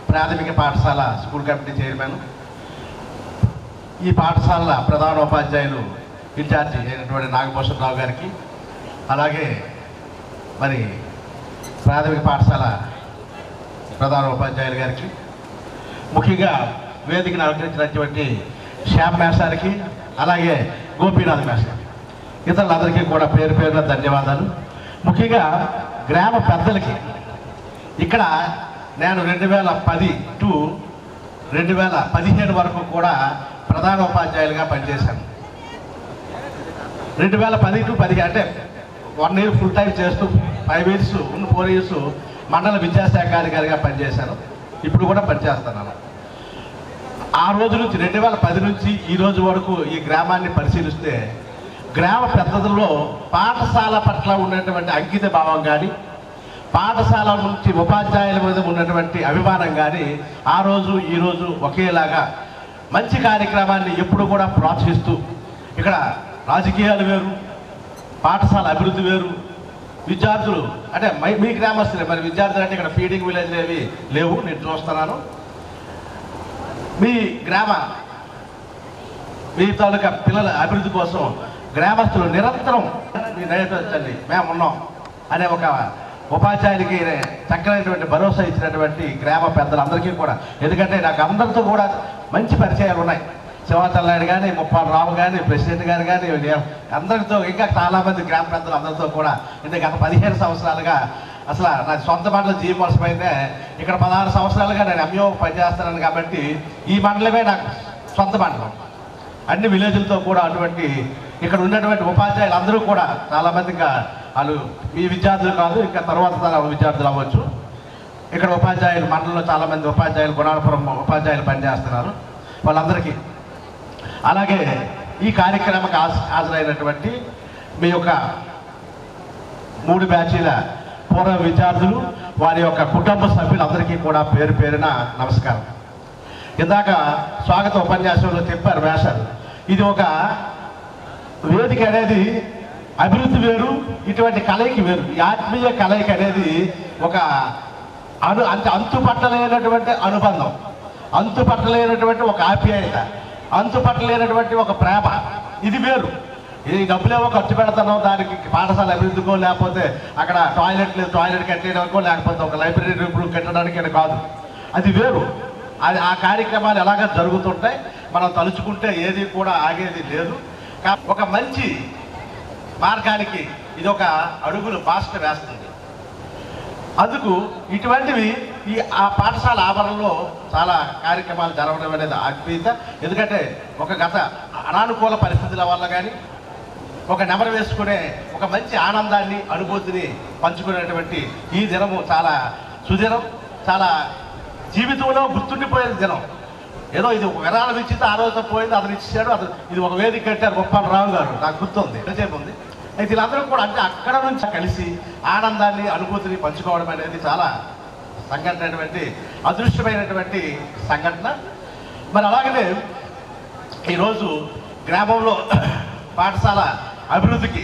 ప్రాథమిక పాఠశాల స్కూల్ కమిటీ చైర్మన్, ఈ పాఠశాలల ప్రధానోపాధ్యాయులు ఇన్ఛార్జి అయినటువంటి నాగభూషణరావు గారికి, అలాగే మరి ప్రాథమిక పాఠశాల ప్రధానోపాధ్యాయులు గారికి, ముఖ్యంగా వేదికను అలంకరించినటువంటి శ్యామ్ మేస్టార్కి, అలాగే గోపీనాథ్ మేస్టార్, ఇతరులందరికీ కూడా పేరు పేరున ధన్యవాదాలు. ముఖ్యంగా గ్రామ పెద్దలకి ఇక్కడ నేను 2010 to 2015 వరకు కూడా ప్రధానోపాధ్యాయులుగా పనిచేశాను. 2010 to 15 అంటే 1 year ఫుల్ టైం చేస్తూ 5 years 4 years మండల విద్యాశాఖ అధికారిగా పనిచేశాను. ఇప్పుడు కూడా పనిచేస్తున్నాను. ఆ రోజు నుంచి 2010 నుంచి ఈ రోజు వరకు ఈ గ్రామాన్ని పరిశీలిస్తే గ్రామ పెద్దలలో పాఠశాల పట్ల ఉన్నటువంటి అంకిత భావం కానీ, పాఠశాల నుంచి ఉపాధ్యాయుల మీద ఉన్నటువంటి అభిమానం కానీ ఆ రోజు ఈరోజు ఒకేలాగా మంచి కార్యక్రమాన్ని ఎప్పుడు కూడా ప్రోత్సహిస్తూ, ఇక్కడ రాజకీయాలు వేరు, పాఠశాల అభివృద్ధి వేరు, విద్యార్థులు అంటే మీ గ్రామస్తులే, మరి విద్యార్థులు అంటే ఇక్కడ ఫీడింగ్ విలేజ్ ఏవి లేవు, నేను చూస్తున్నాను. మీ తాలూకా పిల్లల అభివృద్ధి కోసం గ్రామస్తులు నిరంతరం మీ దయతోచండి మేము ఉన్నాం అనే ఒక ఉపాధ్యాయులకి చక్కనైనటువంటి భరోసా ఇచ్చినటువంటి గ్రామ పెద్దలందరికీ కూడా, ఎందుకంటే నాకు అందరితో కూడా మంచి పరిచయాలు ఉన్నాయి. శివాచల్ నాయుడు కానీ, ముప్పాల రావు కానీ, ప్రెసిడెంట్ గారు కానీ, అందరితో ఇంకా చాలామంది గ్రామ పెద్దలు అందరితో కూడా గత 15 సంవత్సరాలుగా అసలు నా సొంత మండలం జీవి వలసమైతే ఇక్కడ 16 సంవత్సరాలుగా నేను ఎంఈఓ పనిచేస్తున్నాను కాబట్టి ఈ మండలమే నాకు సొంత మండలం. అన్ని విలేజ్లతో కూడా అటువంటి ఇక్కడ ఉన్నటువంటి ఉపాధ్యాయులు అందరూ కూడా చాలామంది, ఇంకా వాళ్ళు ఈ విద్యార్థులు కాదు ఇంకా తర్వాత తర విద్యార్థులు అవ్వచ్చు. ఇక్కడ ఉపాధ్యాయులు మండలంలో చాలామంది ఉపాధ్యాయులు గుణాలపురం ఉపాధ్యాయులు పనిచేస్తున్నారు, వాళ్ళందరికీ. అలాగే ఈ కార్యక్రమానికి హాజరైనటువంటి మీ యొక్క 3 బ్యాచీల పూర్వ విద్యార్థులు, వారి యొక్క కుటుంబ సభ్యులందరికీ కూడా పేరు పేరున నమస్కారం. ఇందాక స్వాగత ఉపన్యాసంలో చెప్పారు మేస్టర్, ఇది ఒక వేదిక అనేది అభివృద్ధి వేరు, ఇటువంటి కలయిక వేరు. ఈ ఆత్మీయ కలయిక అనేది ఒక అంతుపట్టలేనటువంటి అనుబంధం, అంతుపట్టలేనటువంటి ఒక ఆప్యాయత, అంతుపట్టలేనటువంటి ఒక ప్రేమ. ఇది వేరు. ఈ డబ్బులేమో ఖర్చు పెడతానో దానికి పాఠశాల అభివృద్ధికో, లేకపోతే అక్కడ టాయిలెట్ కట్టేయడానికో, లేకపోతే ఒక లైబ్రరీ రూపులు కట్టడానికి కాదు. అది వేరు. ఆ కార్యక్రమాలు ఎలాగ జరుగుతుంటాయి, మనం తలుచుకుంటే ఏది కూడా ఆగేది లేదు. ఒక మంచి మార్గానికి ఇది ఒక అడుగులు బాస్టర్ వేస్తుంది. అందుకు ఇటువంటివి ఆ పాఠశాల ఆవరణలో చాలా కార్యక్రమాలు జరగడం అనేది ఆత్మీయత. ఎందుకంటే ఒక గత అనానుకూల పరిస్థితుల వల్ల కానీ ఒక నెమరు వేసుకునే ఒక మంచి ఆనందాన్ని, అనుభూతిని పంచుకునేటువంటి ఈ దినము చాలా సుదినం, చాలా జీవితంలో గుర్తుండిపోయే దినం. ఏదో ఇది ఒక విరాళం ఇచ్చితే ఆ రోజు పోయింది, అతను ఇచ్చాడు, ఇది ఒక వేదిక కట్టారు ముప్పాల రావు గారు, నాకు గుర్తుంది, ఎంతసేపు ఉంది. అయితే వీళ్ళందరూ కూడా అంటే అక్కడ నుంచి కలిసి ఆనందాన్ని, అనుభూతిని పంచుకోవడం అనేది చాలా సంఘటనటువంటి అదృష్టమైనటువంటి సంఘటన. మరి అలాగనే ఈరోజు గ్రామంలో పాఠశాల అభివృద్ధికి,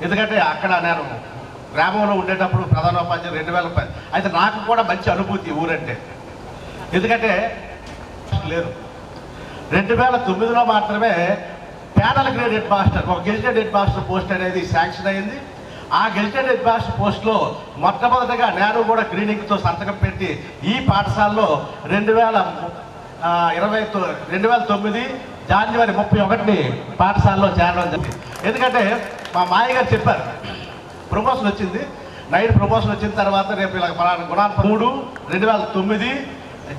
ఎందుకంటే అక్కడ నేను గ్రామంలో ఉండేటప్పుడు ప్రధానోపాధ్యాయులు 2010, అయితే నాకు కూడా మంచి అనుభూతి ఊరంటే. ఎందుకంటే లేరు 2009లో మాత్రమే ప్యానల్ గ్రేడ్ హెడ్ మాస్టర్, ఒక గెజిటెడ్ హెడ్ మాస్టర్ పోస్ట్ అనేది శాంక్షన్ అయింది. ఆ గెజిటెడ్ హెడ్ మాస్టర్ పోస్ట్లో మొట్టమొదటిగా నేను కూడా క్లినిక్తో సంతకం పెట్టి ఈ పాఠశాలలో 2009 జనవరి 31 పాఠశాలలో చేరడం జరిగింది. ఎందుకంటే మా మాయగారు చెప్పారు, ప్రమోషన్ వచ్చింది, నైట్ ప్రమోషన్ వచ్చిన తర్వాత రేపు ఇలా గుణాలు 3 2009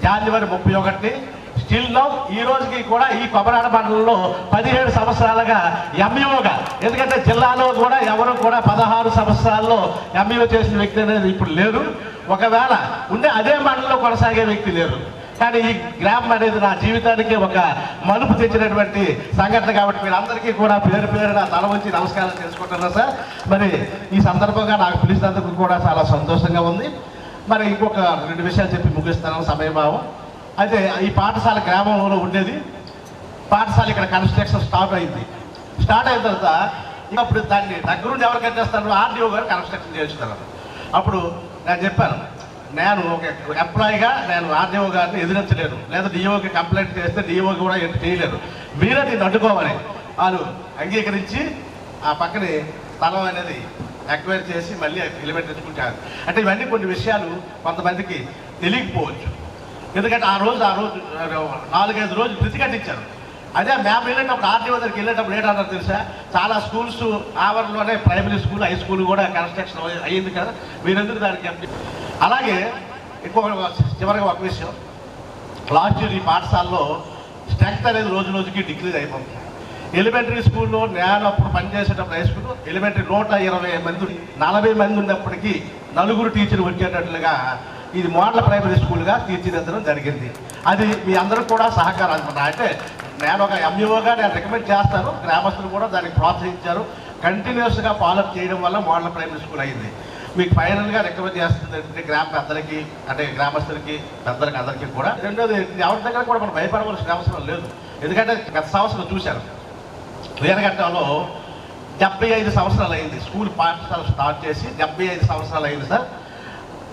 జనవరి 31 స్టిల్ నౌ ఈ రోజుకి కూడా ఈ కొమరాడ మండలంలో 17 సంవత్సరాలుగా ఎంఈఓగా, ఎందుకంటే జిల్లాలో కూడా ఎవరు కూడా 16 సంవత్సరాల్లో ఎంఈఓ చేసిన వ్యక్తి అనేది ఇప్పుడు లేరు. ఒకవేళ ఉండే అదే మండలంలో కొనసాగే వ్యక్తి లేరు. కానీ ఈ గ్రామం అనేది నా జీవితానికి ఒక మలుపు తెచ్చినటువంటి సంఘటన కాబట్టి మీరందరికీ కూడా పేరు పేరున తల వంచి నమస్కారం చేసుకుంటున్నాను సార్. మరి ఈ సందర్భంగా నాకు పిలిచినందుకు కూడా చాలా సంతోషంగా ఉంది. మరి ఇంకొక 2 విషయాలు చెప్పి ముగిస్తాను సమయభావం. అయితే ఈ పాఠశాల గ్రామంలో ఉండేది. పాఠశాల ఇక్కడ కన్స్ట్రక్షన్ స్టార్ట్ అయిన తర్వాత ఇప్పుడు దాన్ని దగ్గరుండి ఎవరు కట్టేస్తారు, ఆర్డీఓ గారు కన్స్ట్రక్షన్ చేస్తున్నారు. అప్పుడు నేను చెప్పాను, నేను ఒక ఎంప్లాయీగా నేను ఆర్డీఓ గారిని ఎదిరించలేను, లేదా డిఓకి కంప్లైంట్ చేస్తే డిఓకి కూడా చేయలేరు, మీరే దీన్ని అడ్డుకోవాలి. వాళ్ళు అంగీకరించి ఆ పక్కనే స్థలం అనేది ఎక్వైర్ చేసి మళ్ళీ ఎలిమెంట్ తెచ్చుకుంటారు. అంటే ఇవన్నీ కొన్ని విషయాలు కొంతమందికి తెలియకపోవచ్చు. ఎందుకంటే ఆ రోజు 4-5 రోజులు ప్రతిఘటించారు. అదే మేము వెళ్ళేటప్పుడు ఆర్డీఓ దగ్గరికి వెళ్ళేటప్పుడు ఏంటన్నారు తెలుసా, చాలా స్కూల్స్ ఆవరణలోనే ప్రైమరీ స్కూల్, హై స్కూల్ కూడా కన్స్ట్రక్షన్ అయ్యింది కదా, మీరెందుకు దానికి. అలాగే ఇంకొక చివరిగా ఒక విషయం, లాస్ట్ ఇయర్ ఈ పాఠశాలలో స్ట్రెంగ్త్ అనేది రోజు రోజుకి డిక్రీజ్ అయిపోతుంది. ఎలిమెంటరీ స్కూల్లో నేను అప్పుడు పనిచేసేటప్పుడు హై స్కూల్ ఎలిమెంటరీ 120 మంది 40 మంది ఉన్నప్పటికీ 4 టీచర్లు వచ్చేటట్లుగా ఇది మోడల్ ప్రైమరీ స్కూల్గా తీర్చిదిద్దడం జరిగింది. అది మీ అందరూ కూడా సహకారం అనమాట. అంటే నేను ఒక ఎంఈఓగా నేను రికమెండ్ చేస్తాను, గ్రామస్తులు కూడా దానికి ప్రోత్సహించారు. కంటిన్యూస్గా ఫాలోఅప్ చేయడం వల్ల మోడల్ ప్రైమరీ స్కూల్ అయింది. మీకు ఫైనల్గా రికమెండ్ చేస్తుంది గ్రామ పెద్దలకి, అంటే గ్రామస్తులకి పెద్దలకి అందరికీ కూడా. రెండోది, ఎవరి దగ్గర కూడా మనం భయపడవలసిన అవసరం లేదు. ఎందుకంటే గత సంవత్సరం చూశాను, వీరఘట్టంలో 75 సంవత్సరాలు అయింది స్కూల్ పాఠశాల స్టార్ట్ చేసి 75 సంవత్సరాలు అయింది సార్.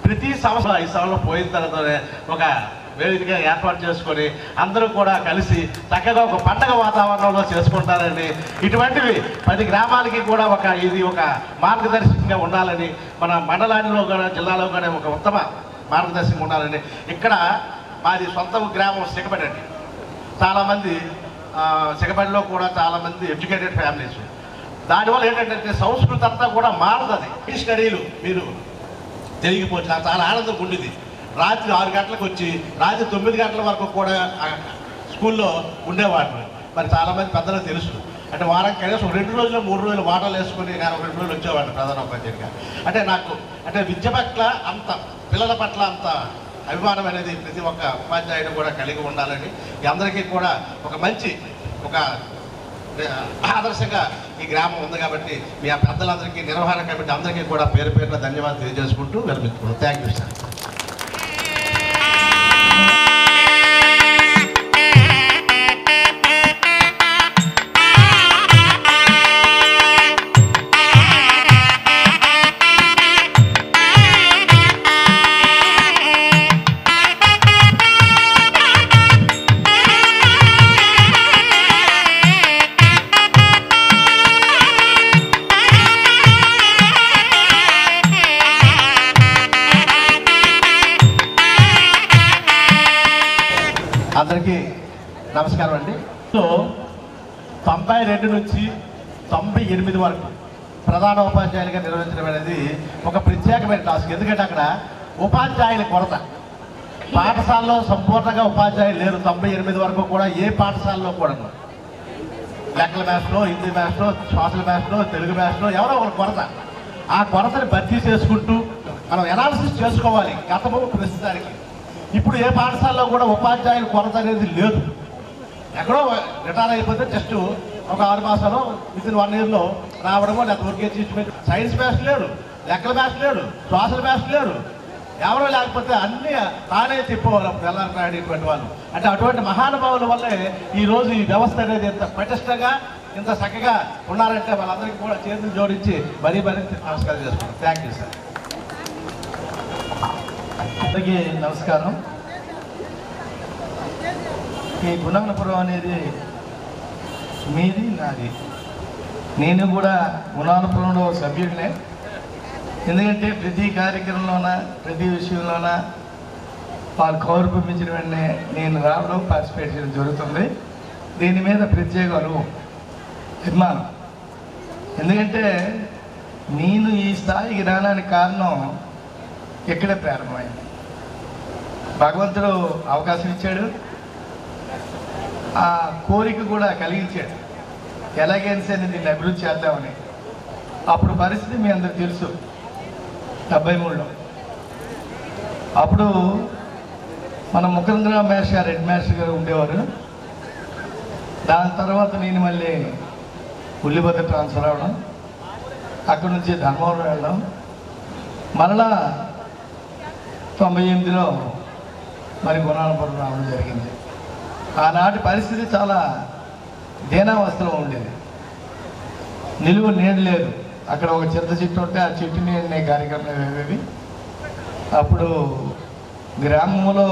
ప్రతి సంవత్సరం 5 సంవత్సరాలు పోయిన తర్వాత ఒక వేదికగా ఏర్పాటు చేసుకొని అందరూ కూడా కలిసి చక్కగా ఒక పండగ వాతావరణంలో చేసుకుంటారని, ఇటువంటివి 10 గ్రామాలకి కూడా ఇది ఒక మార్గదర్శకంగా ఉండాలని, మన మండలాల్లో కూడా జిల్లాలో కూడా ఒక ఉత్తమ మార్గదర్శకంగా ఉండాలని. ఇక్కడ మాది సొంత గ్రామం సిగపడి అండి. చాలామంది సిగపడిలో కూడా చాలామంది ఎడ్యుకేటెడ్ ఫ్యామిలీస్. దానివల్ల ఏంటంటే సంస్కృతి అంతా కూడా మారుతుంది. ఈ స్టడీలు మీరు జరిగిపోవచ్చు. నాకు చాలా ఆనందం ఉండేది. రాత్రి 6 గంటలకు వచ్చి రాత్రి 9 గంటల వరకు కూడా స్కూల్లో ఉండేవాడిని. మరి చాలామంది పెద్దలకు తెలుసు. అంటే వారం కనీసం 2 రోజులు 3 రోజులు వాటలు వేసుకొని నేను 2 రోజులు వచ్చేవాడిని ప్రధానోపాధ్యాయుడిగా. అంటే నాకు అంటే విద్య పట్ల అంత, పిల్లల పట్ల అంత అభిమానం అనేది ప్రతి ఒక్క ఉపాధ్యాయుడు కూడా కలిగి ఉండాలని, అందరికీ కూడా ఒక మంచి ఒక ఆదర్శంగా ఈ గ్రామం ఉంది. కాబట్టి మీ ఆ పెద్దలందరికీ, నిర్వహణ కమిటీ అందరికీ కూడా పేరు పేరున ధన్యవాదాలు తెలియజేసుకుంటూ విరమించుకుంటాం. Thank you sir. అందరికీ నమస్కారం అండి. సో 92 నుంచి 98 వరకు ప్రధాన ఉపాధ్యాయులుగా నిర్వహించడం అనేది ఒక ప్రత్యేకమైన టాస్క్. ఎందుకంటే అక్కడ ఉపాధ్యాయుల కొరత, పాఠశాలలో సంపూర్ణంగా ఉపాధ్యాయులు లేరు. 98 వరకు కూడా ఏ పాఠశాలలో కూడా లెక్కల మ్యాథ్స్లో, హిందీ మ్యాథ్స్లో, సోషల్ మ్యాథ్స్లో, తెలుగు మ్యాథ్స్లో ఎవరో ఒక కొరత. ఆ కొరతని భర్తీ చేసుకుంటూ మనం ఎనాలిసిస్ చేసుకోవాలి గతము ప్రస్తుతానికి. ఇప్పుడు ఏ పాఠశాలలో కూడా ఉపాధ్యాయుల కొరత అనేది లేదు. ఎక్కడో రిటైర్ అయిపోతే జస్ట్ ఒక 6 మాసాలు వితిన్ 1 ఇయర్లో రావడమో, లేకపోతే ఊరికే తీసుకుని సైన్స్ మ్యాథ్స్ లేడు, లెక్కల మ్యాథ్స్ లేడు, సోషల్ మ్యాథ్స్ లేడు, ఎవరో లేకపోతే అన్నీ తానే చెప్పేవాళ్ళు వెళ్ళాలనేటువంటి వాళ్ళు. అంటే అటువంటి మహానుభావుల వల్లే ఈరోజు ఈ వ్యవస్థ అనేది ఇంత పటిష్టంగా, ఇంత చక్కగా ఉన్నారంటే వాళ్ళందరికీ కూడా చేతులు జోడించి మరీ నమస్కారం చేసుకుంటాం. Thank you sir.
అందరికీ నమస్కారం. ఈ గుణానపురం అనేది మీది, నాది. నేను కూడా గుణానపురంలో సభ్యుడినే. ఎందుకంటే ప్రతి కార్యక్రమంలోన, ప్రతి విషయంలోన వాళ్ళు కౌరు పంపించిన వెంటనే నేను రావడం, పార్టిసిపేట్ చేయడం జరుగుతుంది. దీని మీద ప్రత్యేక అభిమానం. ఎందుకంటే నేను ఈ స్థాయికి రావడానికి కారణం ఇక్కడే ప్రారంభమైంది. భగవంతుడు అవకాశం ఇచ్చాడు, ఆ కోరిక కూడా కలిగించాడు. ఎలాగైనా సరే దీన్ని అభివృద్ధి చేద్దామని. అప్పుడు పరిస్థితి మీ అందరికి తెలుసు, 73లో. అప్పుడు మన ముఖేంద్ర మేష్ గారు, హెడ్ మాస్టర్ గారు ఉండేవారు. దాని తర్వాత నేను మళ్ళీ ఉల్లిభద్ర ట్రాన్స్ఫర్ అవ్వడం, అక్కడి నుంచి ధర్మవరం వెళ్ళడం, మరలా 98లో మరి గుణాలపురం రావడం జరిగింది. ఆనాటి పరిస్థితి చాలా దీనావస్థలో ఉండేది. నిలువ నీళ్ళు లేదు. అక్కడ ఒక చింత చెట్టు ఉంటే ఆ చెట్టు నీళ్ళనే కార్యక్రమాలు అవేవి. అప్పుడు గ్రామంలో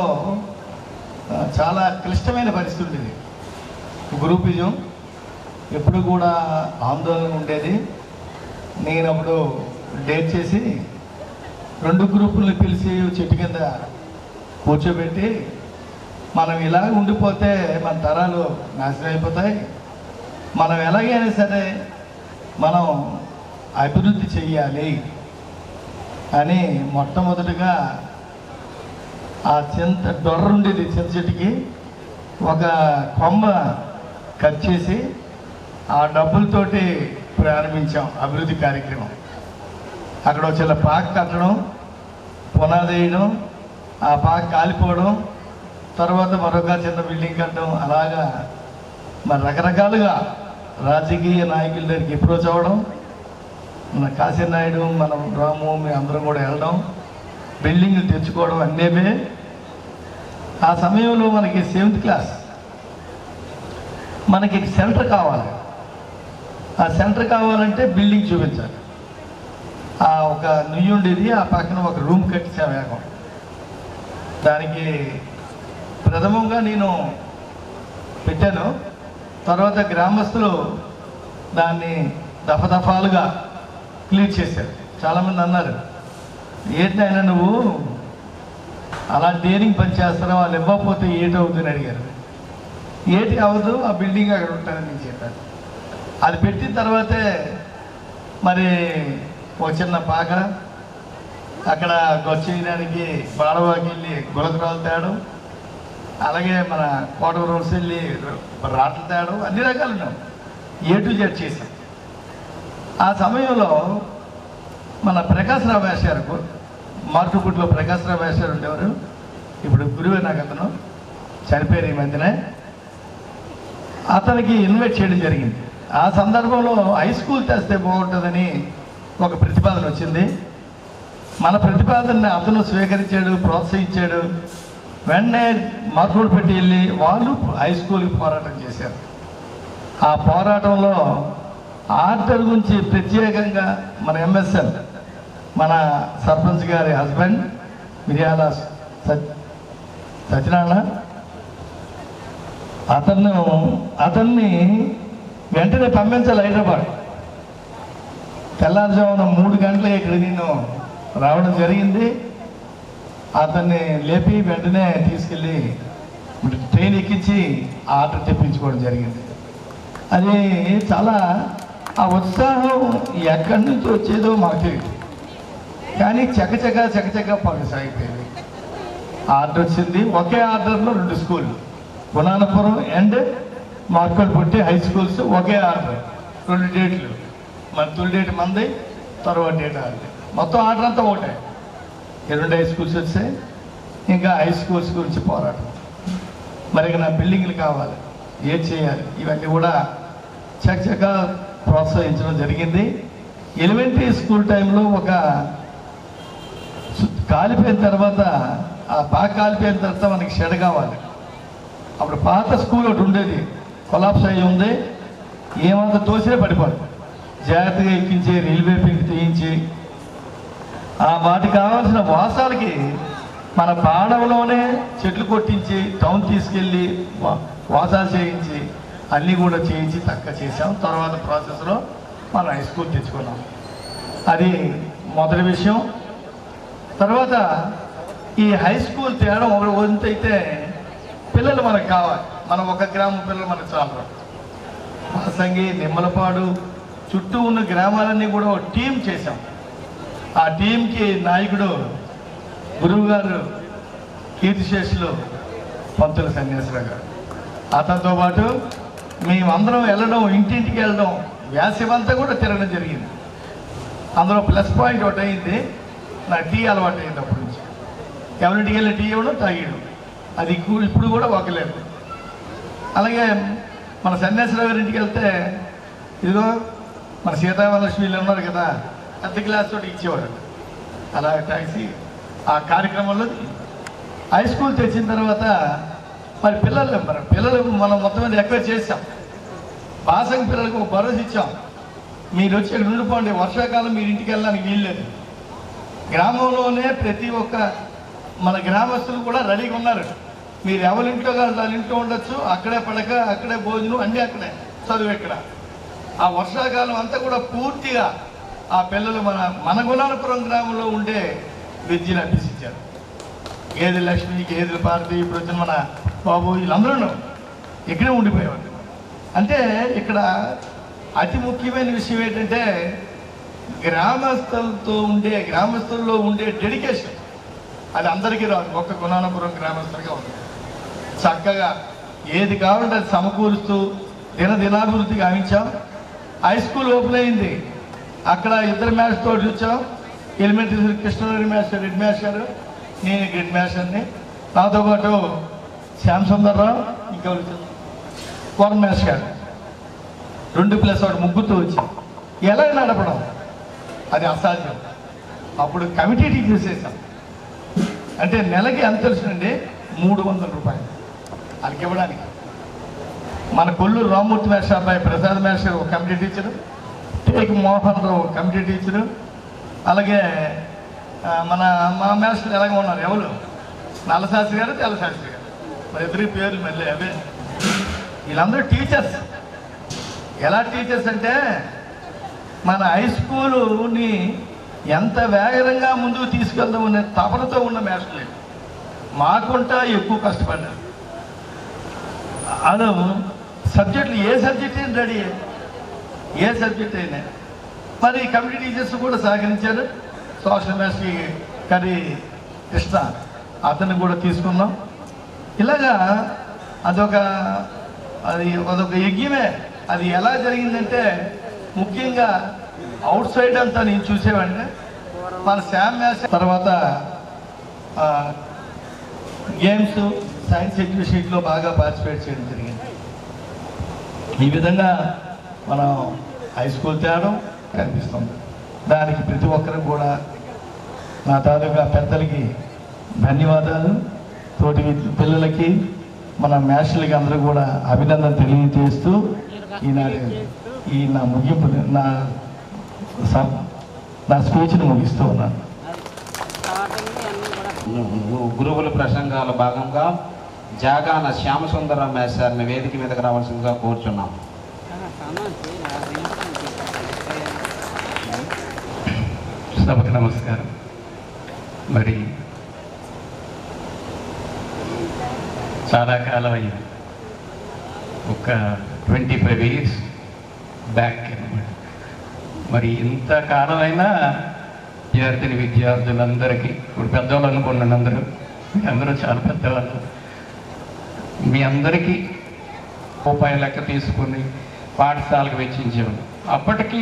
చాలా క్లిష్టమైన పరిస్థితి ఉండేది. గ్రూపిజం ఎప్పుడు కూడా ఆందోళన ఉండేది. నేను అప్పుడు డేట్ చేసి 2 గ్రూపులను పిలిచి చెట్టు కింద కూర్చోబెట్టి, మనం ఇలా ఉండిపోతే మన తరాలు నాశనం అయిపోతాయి, మనం ఎలాగైనా సరే మనం అభివృద్ధి చెయ్యాలి అని మొట్టమొదటిగా ఆ చింత డొర్ర ఉండేది, చింత చెట్టుకి ఒక కొమ్మ కట్ చేసి ఆ డబ్బులతోటి ప్రారంభించాం అభివృద్ధి కార్యక్రమం. అక్కడ చిన్న పాక్ కట్టడం, పునాది వేయడం, ఆ పాక్ కాలిపోవడం, తర్వాత మరొక చిన్న బిల్డింగ్ కట్టడం, అలాగా మరి రకరకాలుగా రాజకీయ నాయకుల దగ్గరికి అప్రోచ్ అవ్వడం, మన కాశీనాయుడు, మనం రాము, మేము అందరం కూడా వెళ్ళడం, బిల్డింగ్లు తెచ్చుకోవడం అన్నేమే. ఆ సమయంలో మనకి 7th క్లాస్, మనకి సెంటర్ కావాలి. ఆ సెంటర్ కావాలంటే బిల్డింగ్ చూపించాలి. ఆ ఒక నుయ్యి ఉండేది, ఆ పక్కన ఒక రూమ్ కట్టించాం వేగం. దానికి ప్రథమంగా నేను పెట్టాను. తర్వాత గ్రామస్తులు దాన్ని దఫాలుగా క్లియర్ చేశారు. చాలామంది అన్నారు, ఏంటైనా నువ్వు అలా డేరింగ్ పని చేస్తున్నావు, వాళ్ళు ఇవ్వకపోతే ఏటవుతుందని అడిగారు. ఏటి అవ్వదు, ఆ బిల్డింగ్ అక్కడ ఉంటుందని నేను చెప్పాను. అది పెట్టిన తర్వాతే మరి ఒక చిన్న పాక, అక్కడ గొచ్చేయడానికి బాడవాకి వెళ్ళి గులకరాలు తేడం, అలాగే మన కోట రోడ్స్ వెళ్ళి రాట్లు తేడం, అన్ని రకాలు ఉన్నాం. A to Z చేశాం. ఆ సమయంలో మన ప్రకాశ్రావు వేశారు, మార్టుపుట్లో ప్రకాశ్రావు వేశారు ఉండేవారు. ఇప్పుడు గురువే నాకు అతను చనిపోయారు ఈ మధ్యనే. అతనికి ఇన్వైట్ చేయడం జరిగింది. ఆ సందర్భంలో హై స్కూల్ తెస్తే బాగుంటుందని ఒక ప్రతిపాదన వచ్చింది. మన ప్రతిపాదనని అతను స్వీకరించాడు, ప్రోత్సహించాడు. వెంటనే మార్కులు పెట్టి వెళ్ళి వాళ్ళు హై స్కూల్కి పోరాటం చేశారు. ఆ పోరాటంలో ఆర్డర్ గురించి ప్రత్యేకంగా మన MSN, మన సర్పంచ్ గారి హస్బెండ్ మిర్యాల సత్యనారాయణ, అతన్ని వెంటనే పంపించాలి హైదరాబాద్. తెల్లారుజామున 3 గంటలకి ఇక్కడ నేను రావడం జరిగింది. అతన్ని లేపి వెంటనే తీసుకెళ్ళి ట్రైన్ ఎక్కించి ఆర్డర్ తెప్పించుకోవడం జరిగింది. అది చాలా ఆ ఉత్సాహం ఎక్కడి నుంచి వచ్చేదో మాకు తెలియదు, కానీ చకచక పనులు సాగిపోయింది. ఆర్డర్ వచ్చింది. ఒకే ఆర్డర్లో 2 స్కూళ్ళు, Gunanapuram and Markalputti high schools ఒకే ఆర్డర్, 2 డేట్లు. మన తొలి డేట్ మంది, తర్వాత డేట్ ఆర్డర్, మొత్తం ఆర్డర్ అంతా ఒకటే. 2 హై స్కూల్స్ వచ్చాయి. ఇంకా హై స్కూల్స్ గురించి పోరాటం. మరి నా బిల్డింగ్లు కావాలి, ఏం చేయాలి, ఇవన్నీ కూడా చకచక ప్రోత్సహించడం జరిగింది. ఎలిమెంటరీ స్కూల్ టైంలో ఒక కాలిపోయిన తర్వాత, ఆ బాగా కాలిపోయిన తర్వాత మనకి షెడ్ కావాలి. అప్పుడు పాత స్కూల్ ఒకటి ఉండేది, కొలాప్స్ అయ్యి ఉంది. ఏమంతా తోసినే పడిపోదు. జాగ్రత్తగా ఎక్కించి రైల్వే పిండి తీయించి ఆ వాటికి కావాల్సిన వాసాలకి మన పాడవలోనే చెట్లు కొట్టించి టౌన్ తీసుకెళ్ళి వాసాలు చేయించి అన్నీ కూడా చేయించి తక్కువ చేసాం. తర్వాత ప్రాసెస్లో మనం హై స్కూల్ తెచ్చుకున్నాం. అది మొదటి విషయం. తర్వాత ఈ హై స్కూల్ తేడం ఒక వంతు అయితే పిల్లలు మనకు కావాలి. మనం ఒక గ్రామం పిల్లలు మనకు చాలు. వాసంగి, నిమ్మలపాడు చుట్టూ ఉన్న గ్రామాలన్నీ కూడా ఒక టీం చేశాం. ఆ టీంకి నాయకుడు గురువు గారు కీర్తిశేషులు పంతుల సన్యాసరావు గారు. అతనితో పాటు మేమందరం వెళ్ళడం, ఇంటింటికి వెళ్ళడం, వేసవంతా కూడా తిరగడం జరిగింది. అందులో ప్లస్ పాయింట్ ఒకటి అయింది, నాకు టీ అలవాటు అయింది. అప్పటి నుంచి ఎవరింటికి వెళ్ళి టీ ఇవ్వడం, తాగడం, అది ఇప్పుడు కూడా ఒకలేదు. అలాగే మన సన్యాసరావు గారి ఇంటికి వెళ్తే ఇదిగో మన సీతామహాలక్ష్మిలు ఉన్నారు కదా, పెద్ద క్లాస్ తోటి ఇచ్చేవాడు. అలా టాక్సీ ఆ కార్యక్రమంలో హై స్కూల్ తెచ్చిన తర్వాత మరి పిల్లలు మనం మొత్తం మీద ఎక్కువ చేసాం. బాసంగి పిల్లలకు ఒక భరోసా ఇచ్చాం, మీరు వచ్చి ఇక్కడ ఉండిపోండి, వర్షాకాలం మీరు ఇంటికి వెళ్ళడానికి వీల్లేదు. గ్రామంలోనే ప్రతి ఒక్క మన గ్రామస్తులు కూడా రెడీగా ఉన్నారు. మీరు ఎవరింట్లో కాదు వాళ్ళ ఇంట్లో ఉండొచ్చు, అక్కడే పడక, అక్కడే భోజనం, అన్నీ అక్కడే, చదువు ఇక్కడ. ఆ వర్షాకాలం అంతా కూడా పూర్తిగా ఆ పిల్లలు మన గుణానపురం గ్రామంలో ఉండే విద్యను అభ్యసించారు. గేదె లక్ష్మి, గేదెల పార్టీ, ఇప్పుడు వచ్చిన మన బాబు, వీళ్ళందరూ ఇక్కడే ఉండిపోయేవారు. అంటే ఇక్కడ అతి ముఖ్యమైన విషయం ఏంటంటే గ్రామస్తుల్లో ఉండే డెడికేషన్. అది అందరికీ రాదు, ఒక్క గుణానపురం గ్రామస్తులుగా ఉంది. చక్కగా ఏది కావాలంటే అది సమకూరుస్తూ దినాభివృద్ధి గావించాం. హై స్కూల్ ఓపెన్ అయింది, అక్కడ 2 మ్యాథ్స్ తోటి వచ్చాం. Elementary Krishnaveni master head master, నేను హెడ్ మాస్టర్ని, నాతో పాటు శ్యామ్ సుందర్రావు, ఇంకా వరుణ్ మాస్టర్ గారు, 2+1 ముగ్గురుతో వచ్చి ఎలా నడపడం అది అసాధ్యం. అప్పుడు కమిటీ టీచర్స్ చేసాం. అంటే నెలకి ఎంత తెలుసునండి, 300 రూపాయలు వాళ్ళకి ఇవ్వడానికి. మన కొల్లూరు రామ్మూర్తి మాస్టర్ అబ్బాయి ప్రసాద్ మాస్టర్ ఒక committee teacher, take Mohan Rao ఒక కమిటీ టీచరు, అలాగే మా మాస్టర్లు ఎలాగ ఉన్నారు, ఎవరు నల్లశాస్త్రి గారు, తెల్లశాస్త్రి గారు, మరి 2 పేర్లు మళ్ళీ అవే. వీళ్ళందరూ టీచర్స్. ఎలా టీచర్స్ అంటే మన హై స్కూలుని ఎంత వేగంగా ముందుకు తీసుకెళ్దామనే తపనతో ఉన్న మాస్టర్లు. మాకుంటా ఎక్కువ కష్టపడ్డారు. అదో సబ్జెక్టులు ఏ సబ్జెక్ట్ అయినా రెడీ, ఏ సబ్జెక్ట్ అయినా. మరి కమిటీ టీచర్స్ కూడా సహకరించారు. సోషల్ మాస్టర్ కరీ కృష్ణ, అతన్ని కూడా తీసుకున్నాం. ఇలాగా అదొక యజ్ఞమే. అది ఎలా జరిగిందంటే ముఖ్యంగా అవుట్ సైడ్ అంతా నేను చూసేవాడిని. మన శ్యామ్ మాస్టర్ తర్వాత గేమ్స్, సైన్స్ ఎగ్జిబిషన్లో బాగా పార్టిసిపేట్ చేయడం జరిగింది. ఈ విధంగా మనం హై స్కూల్ తేవడం కనిపిస్తుంది. దానికి ప్రతి ఒక్కరు కూడా నా తాలూకా పెద్దలకి ధన్యవాదాలు, తోటి పిల్లలకి, మన మాస్టర్లకి అందరూ కూడా అభినందన తెలియజేస్తూ ఈ నా ముగింపు నా స్పీచ్ని ముగిస్తూ ఉన్నాను.
గురువుల ప్రసంగాల భాగంగా జాగాన శ్యామసుందర మేస్టార్ని వేదిక మీదకి రావాల్సిందిగా కోరుచున్నాం.
సభకు నమస్కారం. మరి చాలా కాలం అయింది, ఒక 25 years బ్యాక్ అనమాట. మరి ఇంత కాలమైనా విద్యార్థులందరికీ, ఇప్పుడు పెద్దవాళ్ళు అనుకున్నాను, అందరూ చాలా పెద్దవాళ్ళు, మీ అందరికీ రూపాయల లెక్క తీసుకుని పాఠశాలకు వెచ్చించేవాళ్ళు. అప్పటికి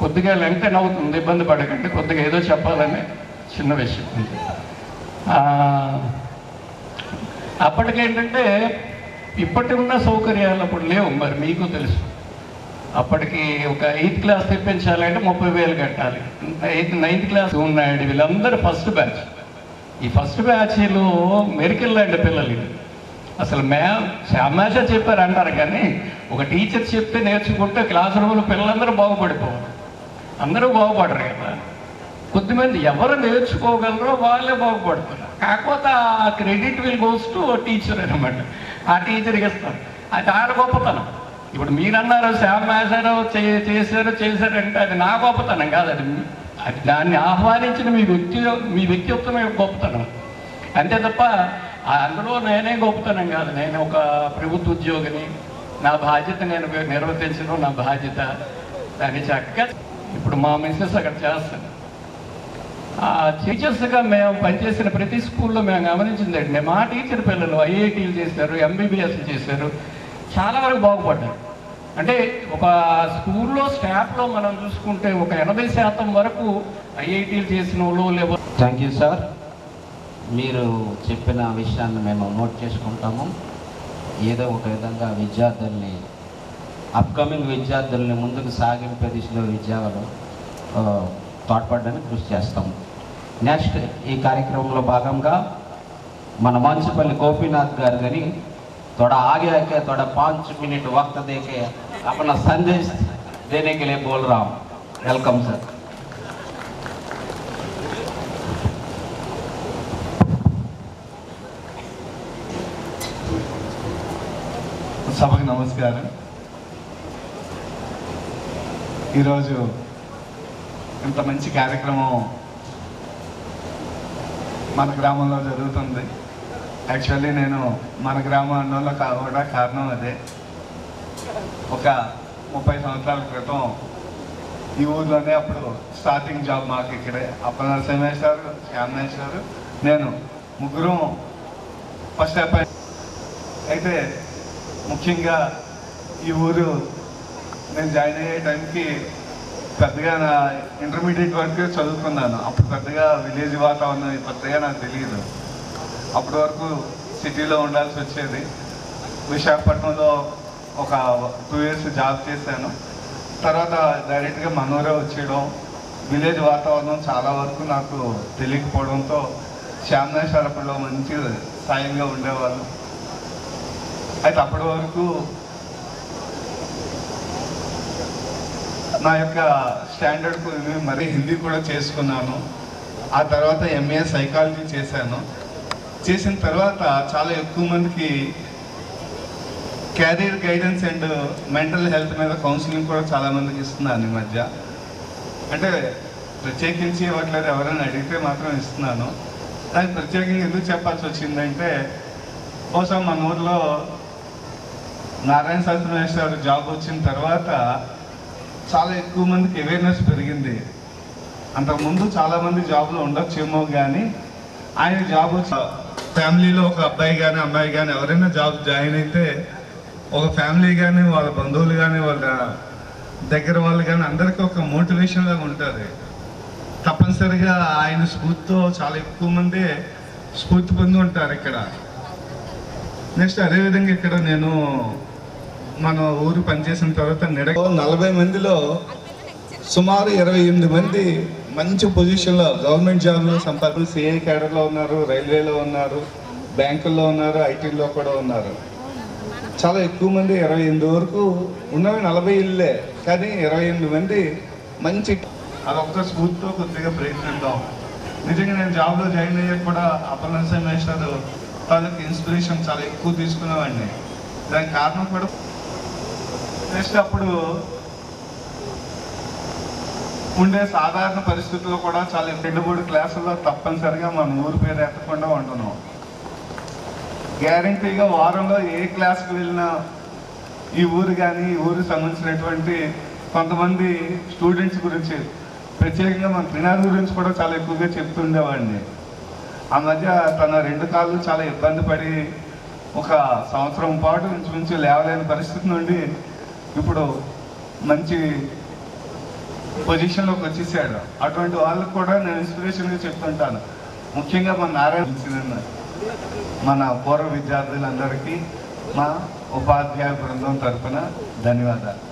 కొద్దిగా లెంగ్తెన్ అవుతుంది, ఇబ్బంది పడకండి, కొద్దిగా ఏదో చెప్పాలనే చిన్న విషయం ఉంది. అప్పటికేంటంటే ఇప్పటి ఉన్న సౌకర్యాలు అప్పుడు లేవు, మరి మీకు తెలుసు. అప్పటికి ఒక 8th క్లాస్ తెప్పించాలంటే 30,000 కట్టాలి. 8th 9th క్లాస్ ఉన్నాడు. వీళ్ళందరూ ఫస్ట్ బ్యాచ్. ఈ ఫస్ట్ బ్యాచ్లో మెరికల్ లాంటి పిల్లలు. అసలు శ్యామాష చెప్పారు అంటారు, కానీ ఒక టీచర్ చెప్తే నేర్చుకుంటే క్లాస్ రూమ్లో పిల్లలందరూ బాగుపడిపోవాలి. అందరూ బాగుపడరు కదా, కొద్దిమంది ఎవరు నేర్చుకోగలరో వాళ్ళే బాగుపడతారు. కాకపోతే ఆ credit will goes to teacher అనమాట. ఆ టీచర్కి ఇస్తారు. అది ఆడ గొప్పతనం. ఇప్పుడు మీరన్నారు శ్యామ్ మాస్టర్ చేశారంటే అది నా గొప్పతనం కాదు, అది దాన్ని ఆహ్వానించిన మీ వ్యక్తిత్వమే గొప్పతనం. అంతే తప్ప అందులో నేనే గొప్పతనం కాదు. నేను ఒక ప్రభుత్వ ఉద్యోగిని, నా బాధ్యత నేను నిర్వర్తించడం నా బాధ్యత. దాన్ని చక్కగా ఇప్పుడు మా మిస్సెస్ అక్కడ చేస్తాను. టీచర్స్గా మేము పనిచేసిన ప్రతి స్కూల్లో మేము గమనించిందండి, మా టీచర్ పిల్లలు ఐఐటీలు చేశారు, ఎంబీబీఎస్లు చేశారు, చాలా వరకు బాగుపడ్డారు. అంటే ఒక స్కూల్లో స్టాఫ్లో మనం చూసుకుంటే ఒక 80% వరకు ఐఐటీలు చేసిన వాళ్ళు లేవు.
Thank you sir. మీరు చెప్పిన విషయాన్ని మేము నోట్ చేసుకుంటాము. ఏదో ఒక విధంగా విద్యార్థుల్ని, అప్కమింగ్ విద్యార్థుల్ని ముందుకు సాగింపే దిశలో విద్యాలు తోడ్పడడానికి కృషి చేస్తాము. నెక్స్ట్ ఈ కార్యక్రమంలో భాగంగా మన మంచుపల్లి గోపీనాథ్ గారు కానీ थोड़ा आगे आके थोड़ा 5 मिनट वक्त देके अपना संदेश देने के लिए बोल रहा हूँ. Welcome sir.
సభకు నమస్కారం. ఈరోజు ఇంత మంచి కార్యక్రమం మన గ్రామంలో జరుగుతుంది. యాక్చువల్లీ నేను మన గ్రామంలో కూడా కారణం అదే. ఒక 30 సంవత్సరాల క్రితం ఈ ఊర్లోనే అప్పుడు స్టార్టింగ్ జాబ్ మాకు ఇక్కడే. అప్పల నరసింహేశ్వరు, శ్యామేశ్వరు, నేను ముగ్గురం ఫస్ట్ అపాయింట్. అయితే ముఖ్యంగా ఈ ఊరు నేను జాయిన్ అయ్యే టైంకి పెద్దగా నా ఇంటర్మీడియట్ వరకు చదువుకున్నాను. అప్పుడు పెద్దగా విలేజ్ వాతావరణం పెద్దగా నాకు తెలియదు. అప్పటి వరకు సిటీలో ఉండాల్సి వచ్చేది. విశాఖపట్నంలో ఒక 2 years జాబ్ చేశాను. తర్వాత డైరెక్ట్గా మనూరే వచ్చేయడం, విలేజ్ వాతావరణం చాలా వరకు నాకు తెలియకపోవడంతో శ్యామేశ్వరపులో మంచి సాయంగా ఉండేవాళ్ళు. అయితే అప్పటి వరకు నా యొక్క స్టాండర్డ్ మరి హిందీ కూడా చేసుకున్నాను. ఆ తర్వాత MA సైకాలజీ చేశాను. చేసిన తర్వాత చాలా ఎక్కువ మందికి carrier guidance and mental health మీద కౌన్సిలింగ్ కూడా చాలామందికి ఇస్తున్నాను ఈ మధ్య. అంటే ప్రత్యేకించి ఇవ్వట్లేదు, ఎవరైనా అడిగితే మాత్రం ఇస్తున్నాను. దానికి ప్రత్యేకంగా ఎందుకు చెప్పాల్సి వచ్చిందంటే, కోసం మన ఊర్లో నారాయణ శాస్త్రి జాబ్ వచ్చిన తర్వాత చాలా ఎక్కువ మందికి అవేర్నెస్ పెరిగింది. అంతకుముందు చాలామంది జాబ్లో ఉండొచ్చేమో కానీ ఆయన జాబ్ వచ్చి ఫ్యామిలీలో ఒక అబ్బాయి కానీ అమ్మాయి కానీ ఎవరైనా జాబ్ జాయిన్ అయితే ఒక ఫ్యామిలీ కానీ వాళ్ళ బంధువులు కానీ వాళ్ళ దగ్గర వాళ్ళు కానీ అందరికీ ఒక మోటివేషన్ లాగా ఉంటుంది. తప్పనిసరిగా ఆయన స్ఫూర్తితో చాలా ఎక్కువ మంది స్ఫూర్తి పొంది ఉంటారు ఇక్కడ. నెక్స్ట్ అదేవిధంగా ఇక్కడ నేను మన ఊరు పనిచేసిన తర్వాత 40 మందిలో సుమారు 28 మంది మంచి పొజిషన్లో గవర్నమెంట్ జాబ్లో సంపాదన, CA క్యాడర్లో ఉన్నారు, రైల్వేలో ఉన్నారు, బ్యాంకుల్లో ఉన్నారు, ఐటీలో కూడా ఉన్నారు. చాలా ఎక్కువ మంది 28 వరకు ఉన్నవి 40 ఇళ్ళే, కానీ 28 మంది మంచి. అదొక్క స్ఫూర్తితో కొద్దిగా ప్రయత్నిద్దాం. నిజంగా నేను జాబ్లో జాయిన్ అయ్యాక కూడా అప్పల నరసింహేశ్వరు తాలూకు ఇన్స్పిరేషన్ చాలా ఎక్కువ తీసుకునేవాడిని. దానికి కారణం కూడా నెక్స్ట్ అప్పుడు ఉండే సాధారణ పరిస్థితుల్లో కూడా చాలా 2-3 క్లాసుల్లో తప్పనిసరిగా మన ఊరి పేరు ఎత్తకుండా ఉంటున్నాం. గ్యారంటీగా వారంలో ఏ క్లాస్కి వెళ్ళినా ఈ ఊరు కానీ ఈ ఊరికి సంబంధించినటువంటి కొంతమంది స్టూడెంట్స్ గురించి, ప్రత్యేకంగా మన త్రినాథ్ గురించి కూడా చాలా ఎక్కువగా చెప్తుండేవాడిని. ఆ మధ్య తన 2 కాళ్ళు చాలా ఇబ్బంది పడి 1 సంవత్సరం పాటు ఇంచుమించు లేవలేని పరిస్థితి నుండి ఇప్పుడు మంచి పొజిషన్లోకి వచ్చేసాడు. అటువంటి వాళ్ళకు కూడా నేను ఇన్స్పిరేషన్గా చెప్తుంటాను. ముఖ్యంగా మన నారాయణ, మన పూర్వ విద్యార్థులందరికీ మా ఉపాధ్యాయ బృందం తరఫున ధన్యవాదాలు.